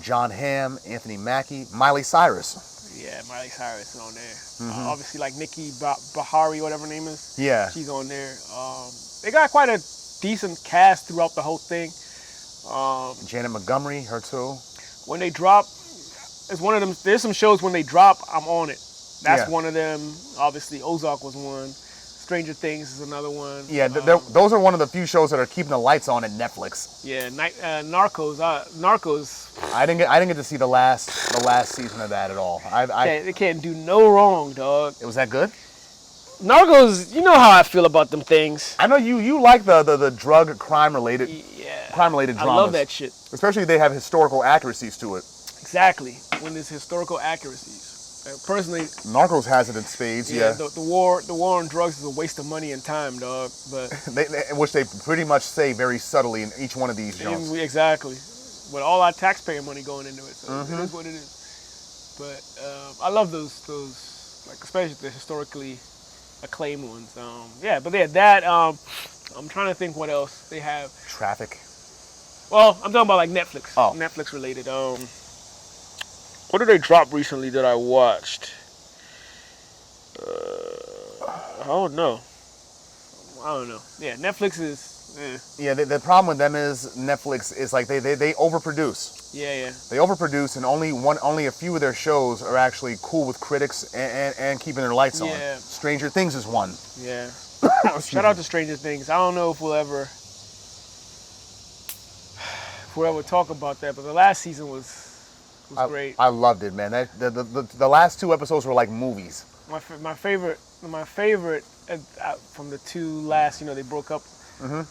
John Hamm, Anthony Mackie, Miley Cyrus. Yeah, Miley Cyrus is on there. Obviously, like Nikki Bihari, whatever her name is. Yeah. She's on there. They got quite a decent cast throughout the whole thing. Janet Montgomery, her too. When they drop, it's one of them. There's some shows when they drop, I'm on it. That's one of them. Obviously, Ozark was one. Stranger Things is another one. Yeah, those are one of the few shows that are keeping the lights on at Netflix. Yeah, Narcos. Narcos. I didn't get to see the last season of that at all. They can't do no wrong, dog. It was that good? Narcos. You know how I feel about them things. I know you like the drug crime related dramas. I love that shit. Especially if they have historical accuracies to it. Exactly. When there's historical accuracies. Personally, Narcos has it in spades. Yeah. The war on drugs is a waste of money and time, dog. But which they pretty much say very subtly in each one of these joints. Exactly. With all our taxpayer money going into it, so it is what it is. But I love those like especially the historically acclaimed ones. But they had that. I'm trying to think what else they have. Traffic. Well, I'm talking about like Netflix. Oh. Netflix related. What did they drop recently that I watched? I don't know. I don't know. Yeah, Netflix is. Yeah, the problem with them is Netflix is like they overproduce. Yeah. They overproduce, and only a few of their shows are actually cool with critics and keeping their lights on. Yeah. Stranger Things is one. Yeah. Shout out to Stranger Things. I don't know if we'll ever talk about that, but the last season was great. I loved it, man. The last 2 episodes were like movies. My favorite from the 2 last, they broke up,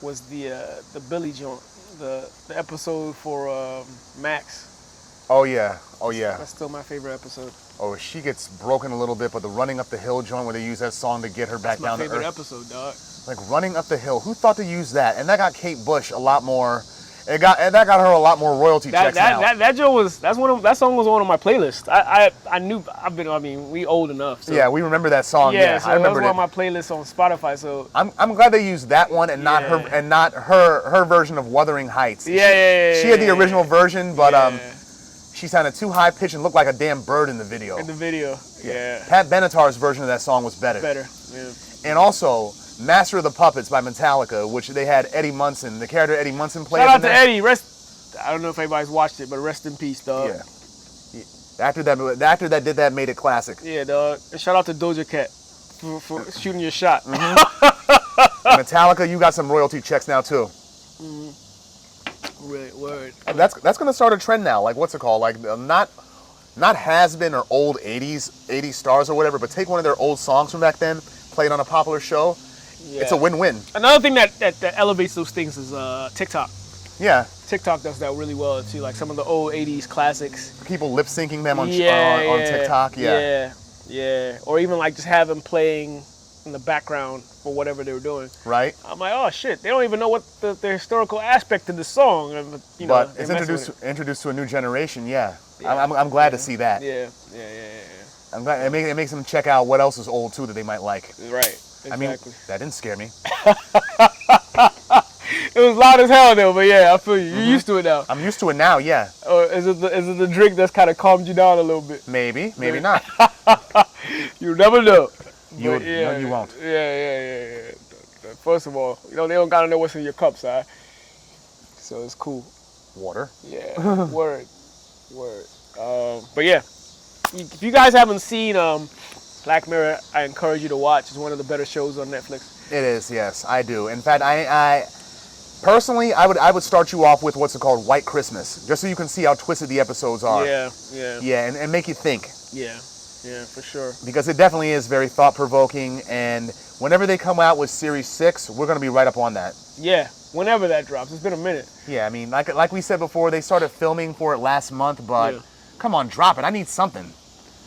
was the Billy joint, the episode for Max. Oh yeah. That's still my favorite episode. Oh, she gets broken a little bit, but the Running Up the Hill joint where they use that song to get her back down to earth. That's my favorite episode, dog. Like Running Up the Hill. Who thought to use that? And that got Kate Bush a lot more. That got her a lot more royalty checks now. That song was on my playlist. We old enough. So. Yeah, we remember that song. Yeah, so I remember that was on my playlist on Spotify. So I'm glad they used that one and not her version of Wuthering Heights. She had the original version, but she sounded too high pitched and looked like a damn bird in the video. Yeah. Pat Benatar's version of that song was better. Yeah. And also Master of the Puppets by Metallica, which they had Eddie Munson, the character Eddie Munson played. Shout out to Eddie. I don't know if anybody's watched it, but rest in peace, dog. Yeah. The actor that did that made it classic. Yeah, dog. And shout out to Doja Cat for shooting your shot. Metallica, you got some royalty checks now too. Really, word. And that's gonna start a trend now. Like what's it called? Like not has-been or old 80s stars or whatever, but take one of their old songs from back then, play it on a popular show. Yeah. It's a win-win. Another thing that elevates those things is TikTok. Yeah. TikTok does that really well too. Like some of the old 80s classics. People lip syncing them on TikTok. Yeah. Or even like just have them playing in the background for whatever they were doing. Right. I'm like, oh shit, they don't even know what the historical aspect of the song. But it's introduced to a new generation. Yeah. I'm glad to see that. Yeah. I'm glad it makes them check out what else is old too that they might like. Right. Exactly. I mean, that didn't scare me. It was loud as hell though, but yeah, I feel you. You're used to it now. I'm used to it now, yeah. Or is it the drink that's kind of calmed you down a little bit? Maybe not. You never know. No, you won't. Yeah. First of all, they don't gotta know what's in your cups, so it's cool. Water. Yeah. Word. But yeah, if you guys haven't seen Black Mirror, I encourage you to watch. It's one of the better shows on Netflix. It is, yes, I do. In fact, I personally, I would start you off with what's called White Christmas, just so you can see how twisted the episodes are. Yeah, and make you think. Yeah, for sure. Because it definitely is very thought-provoking, and whenever they come out with Series 6, we're going to be right up on that. Yeah, whenever that drops. It's been a minute. Yeah, I mean, like we said before, they started filming for it last month, but come on, drop it. I need something.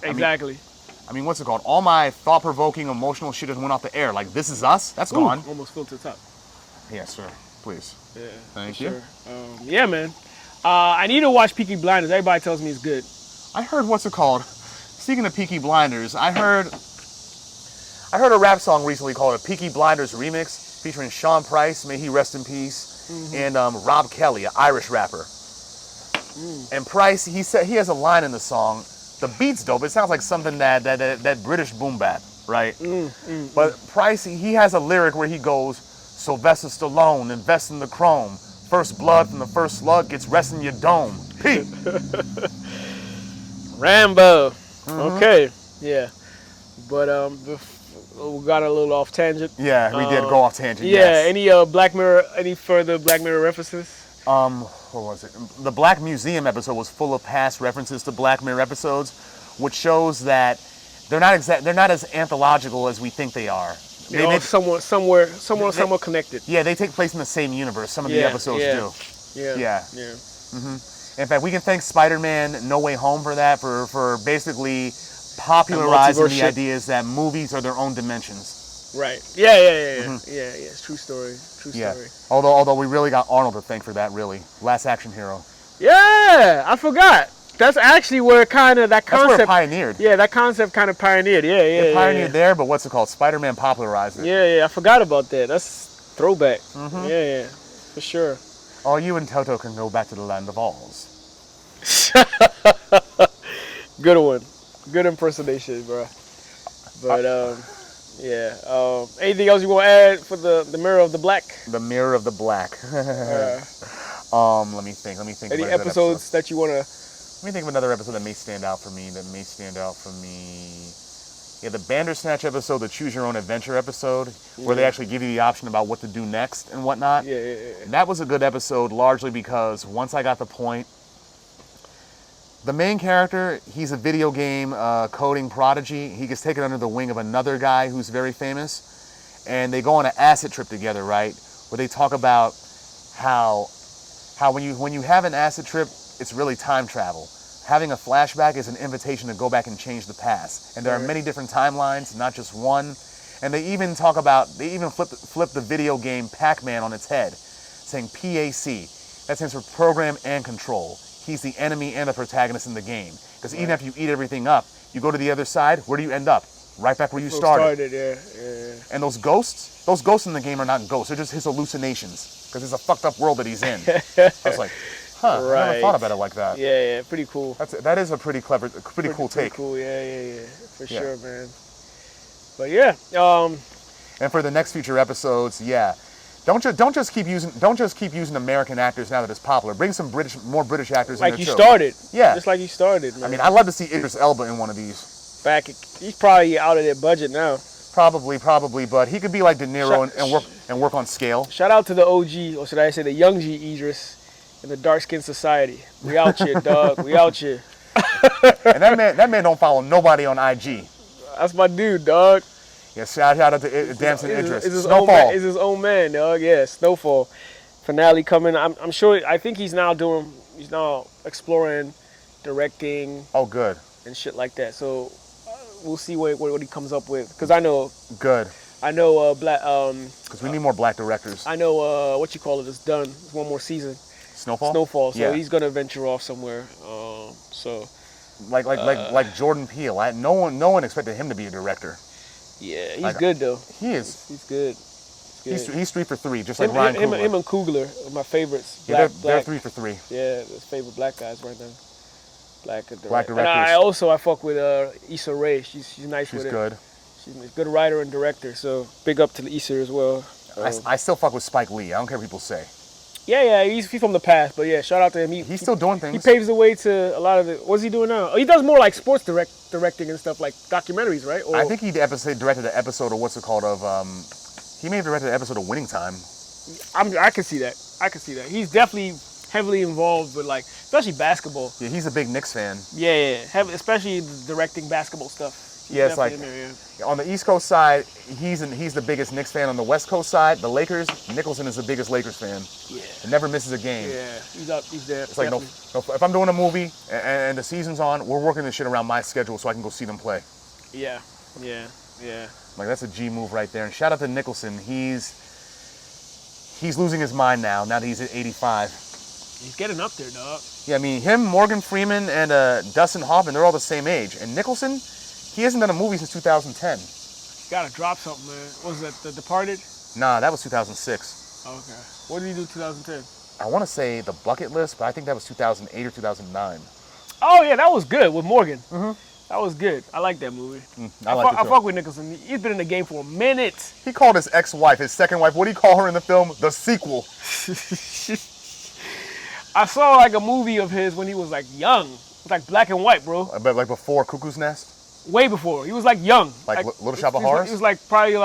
Exactly. I mean, what's it called? All my thought-provoking, emotional shit just went off the air. Like, This Is Us? That's gone. Almost filled to the top. Yes, sir. Please. Yeah. Thank you. Sure. Yeah, man. I need to watch Peaky Blinders. Everybody tells me it's good. I heard what's it called? Speaking of Peaky Blinders, I heard a rap song recently called a Peaky Blinders remix featuring Sean Price, may he rest in peace, and Rob Kelly, an Irish rapper. And Price, he said he has a line in the song. The beat's dope. It sounds like something that British boom bap, right? But Price, he has a lyric where he goes, Sylvester Stallone, invest in the chrome. First blood from the first slug gets rest in your dome. Pete. Rambo. Okay. Yeah. But we got a little off tangent. Yeah, we did go off tangent. Yeah. Yes. Any further Black Mirror references? What was it? The Black Museum episode was full of past references to Black Mirror episodes, which shows that they're not as anthological as we think they are. They're all somewhat connected. Yeah, they take place in the same universe. Some of the episodes do. Yeah. In fact, we can thank Spider-Man No Way Home for that, for basically popularizing the ideas that movies are their own dimensions. Right. Yeah. It's true story. Story. Although we really got Arnold to thank for that, really. Last action hero. Yeah, I forgot. That's actually where kind of that concept. That's where it pioneered. Yeah, that concept kind of pioneered. Yeah. It pioneered there, but what's it called? Spider-Man popularized it. Yeah. I forgot about that. That's throwback. Yeah, for sure. All you and Toto can go back to the land of Oz. Good one. Good impersonation, bro. But Yeah. Anything else you want to add for the Mirror of the Black? The Mirror of the Black. Let me think. Any episodes that you want to... Let me think of another episode that may stand out for me. Yeah, the Bandersnatch episode, the Choose Your Own Adventure episode, where they actually give you the option about what to do next and whatnot. Yeah. And that was a good episode largely because once I got the point, the main character, he's a video game coding prodigy. He gets taken under the wing of another guy who's very famous. And they go on an acid trip together, right? Where they talk about how when you have an acid trip, it's really time travel. Having a flashback is an invitation to go back and change the past. And there are many different timelines, not just one. And they even flip the video game Pac-Man on its head, saying PAC. That stands for Program and Control. He's the enemy and the protagonist in the game. Because even after you eat everything up, you go to the other side, where do you end up? Right back where you started. Yeah. And those ghosts in the game are not ghosts. They're just his hallucinations. Because it's a fucked up world that he's in. I was like, I never thought about it like that. Yeah, pretty cool. That is a pretty clever, pretty cool take. Pretty cool, yeah. For sure, man. But yeah. And for the next future episodes, don't just keep using American actors now that it's popular. Bring some more British actors in there too. Like you started. Yeah. Just like you started, man. I mean, I'd love to see Idris Elba in one of these. He's probably out of their budget now. Probably, but he could be like De Niro and work on scale. Shout out to the OG, or should I say the young G Idris, in the Dark Skin Society. We out here, dog. We out here. And that man don't follow nobody on IG. That's my dude, dog. Yeah, shout out to Damson Idris. Snowfall. Is his own man, dog. Yeah, Snowfall. Finale coming. I'm sure. I think he's now exploring, directing. Oh, good. And shit like that. So we'll see what he comes up with. Because I know. Good. I know black. Because we need more black directors. I know what you call it is done. It's one more season. Snowfall. So he's gonna venture off somewhere. Like Jordan Peele. No one expected him to be a director. Yeah, he's good though. He is. He's good. He's 3 for 3, just like Ryan Coogler. Him and Coogler are my favorites. They're 3 for 3. Yeah, his favorite black guys right now. Black directors. And I fuck with Issa Rae. She's nice with it. She's good. She's a good writer and director. So big up to Issa as well. I still fuck with Spike Lee. I don't care what people say. Yeah, he's from the past, but yeah, shout out to him. He's still doing things. He paves the way to a lot of what's he doing now? Oh, he does more like sports directing and stuff, like documentaries, right? I think he directed an episode of he may have directed an episode of Winning Time. I can see that. He's definitely heavily involved with especially basketball. Yeah, he's a big Knicks fan. Yeah. Especially directing basketball stuff. Yeah, it's like on the East Coast side, he's the biggest Knicks fan. On the West Coast side, the Lakers, Nicholson is the biggest Lakers fan. Yeah. And never misses a game. Yeah, he's there. It's like, no, if I'm doing a movie and the season's on, we're working this shit around my schedule so I can go see them play. Yeah. Like, that's a G move right there. And shout out to Nicholson. He's losing his mind now that he's at 85. He's getting up there, dog. Yeah, I mean, him, Morgan Freeman, and Dustin Hoffman, they're all the same age. And Nicholson, he hasn't done a movie since 2010. Gotta drop something, man. What was that, The Departed? Nah, that was 2006. Okay. What did he do in 2010? I want to say The Bucket List, but I think that was 2008 or 2009. Oh, yeah, that was good with Morgan. Mm-hmm. That was good. I like that movie. I fuck with Nicholson. He's been in the game for a minute. He called his ex-wife, his second wife, what do you call her in the film? The sequel. I saw a movie of his when he was young. It was black and white, bro. But before Cuckoo's Nest? Way before. He was young. Little Shop of Horrors? He was probably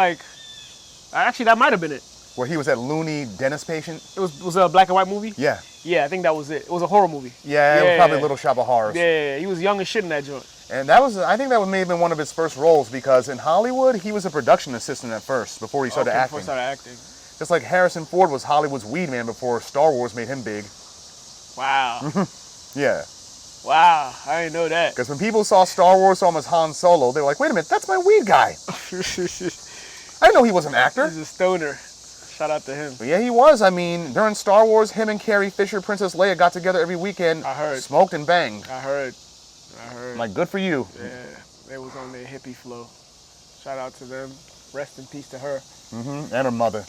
actually that might have been it. Where he was that loony dentist patient? It was a black and white movie? Yeah. Yeah, I think that was it. It was a horror movie. Yeah, it was probably Little Shop of Horrors. Yeah, he was young as shit in that joint. And I think that may have been one of his first roles because in Hollywood, he was a production assistant at first before he started acting. Just like Harrison Ford was Hollywood's weed man before Star Wars made him big. Wow. Yeah. Wow, I didn't know that. Because when people saw Star Wars, saw him as Han Solo, they were like, wait a minute, that's my weed guy. I didn't know he was an actor. He's a stoner. Shout out to him. But yeah, he was. I mean, during Star Wars, him and Carrie Fisher, Princess Leia, got together every weekend. I heard. Smoked and banged. I heard. Like, good for you. Yeah, they was on their hippie flow. Shout out to them. Rest in peace to her. Mm-hmm. And her mother.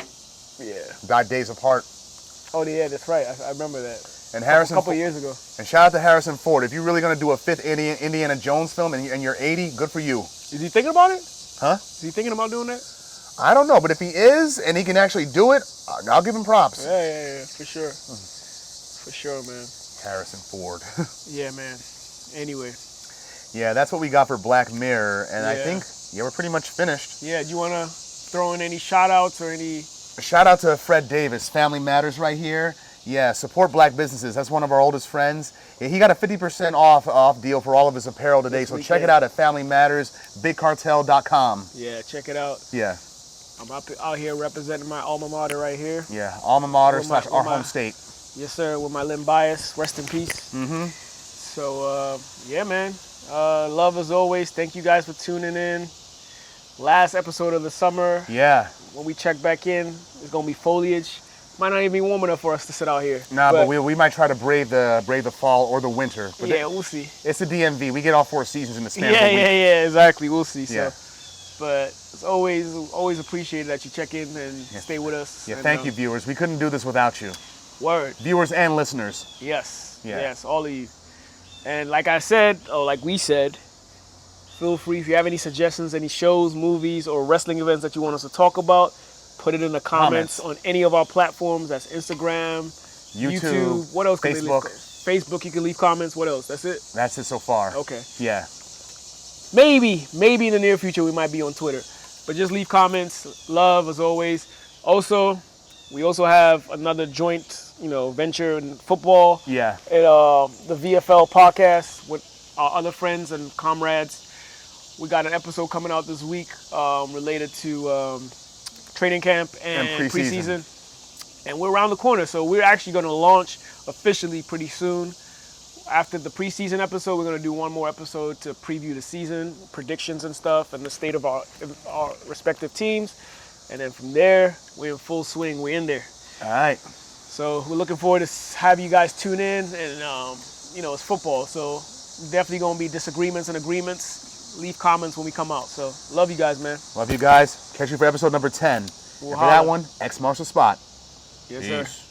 Yeah. Died days apart. Oh, yeah, that's right. I remember that. And Harrison, a couple years ago. And shout out to Harrison Ford. If you're really going to do a fifth Indiana Jones film and you're 80, good for you. Is he thinking about it? Huh? Is he thinking about doing that? I don't know, but if he is and he can actually do it, I'll give him props. Yeah, for sure. For sure, man. Harrison Ford. Yeah, man. Anyway. Yeah, that's what we got for Black Mirror, and I think, we're pretty much finished. Yeah, do you want to throw in any shout-outs or any... Shout out to Fred Davis, Family Matters right here. Yeah, support black businesses. That's one of our oldest friends. Yeah, he got a 50% off deal for all of his apparel today, so check it out at Family Matters, bigcartel.com. Yeah, check it out. Yeah. I'm out here representing my alma mater right here. Yeah, alma mater / our home state. Yes, sir, with my Lim Bias. Rest in peace. Mm-hmm. So, yeah, man. Love as always. Thank you guys for tuning in. Last episode of the summer. Yeah. When we check back in, it's going to be foliage. Might not even be warm enough for us to sit out here. Nah, but we might try to brave the fall or the winter. But yeah, we'll see. It's the DMV. We get all 4 seasons in the span of a week. Yeah, exactly. We'll see. Yeah. So, but it's always appreciated that you check in and stay with us. Yeah, and, thank you, viewers. We couldn't do this without you. Word. Viewers and listeners. Yes. Yeah. Yes, all of you. And like I said, or like we said, feel free if you have any suggestions, any shows, movies, or wrestling events that you want us to talk about, put it in the comments on any of our platforms. That's Instagram, YouTube. What else? Facebook. Facebook, you can leave comments. What else? That's it? That's it so far. Okay. Yeah. Maybe in the near future we might be on Twitter. But just leave comments. Love as always. Also, we also have another joint, venture in football. Yeah. And the VFL podcast with our other friends and comrades. We got an episode coming out this week related to training camp and preseason. And we're around the corner, so we're actually going to launch officially pretty soon. After the preseason episode, we're going to do one more episode to preview the season, predictions and stuff, and the state of our respective teams. And then from there, we're in full swing. We're in there. All right. So we're looking forward to have you guys tune in. And, it's football, so definitely going to be disagreements and agreements. Leave comments when we come out. So love you guys, man. Love you guys. Catch you for episode number 10. We'll and for that one, X marks the spot. Yes, Peace. sir.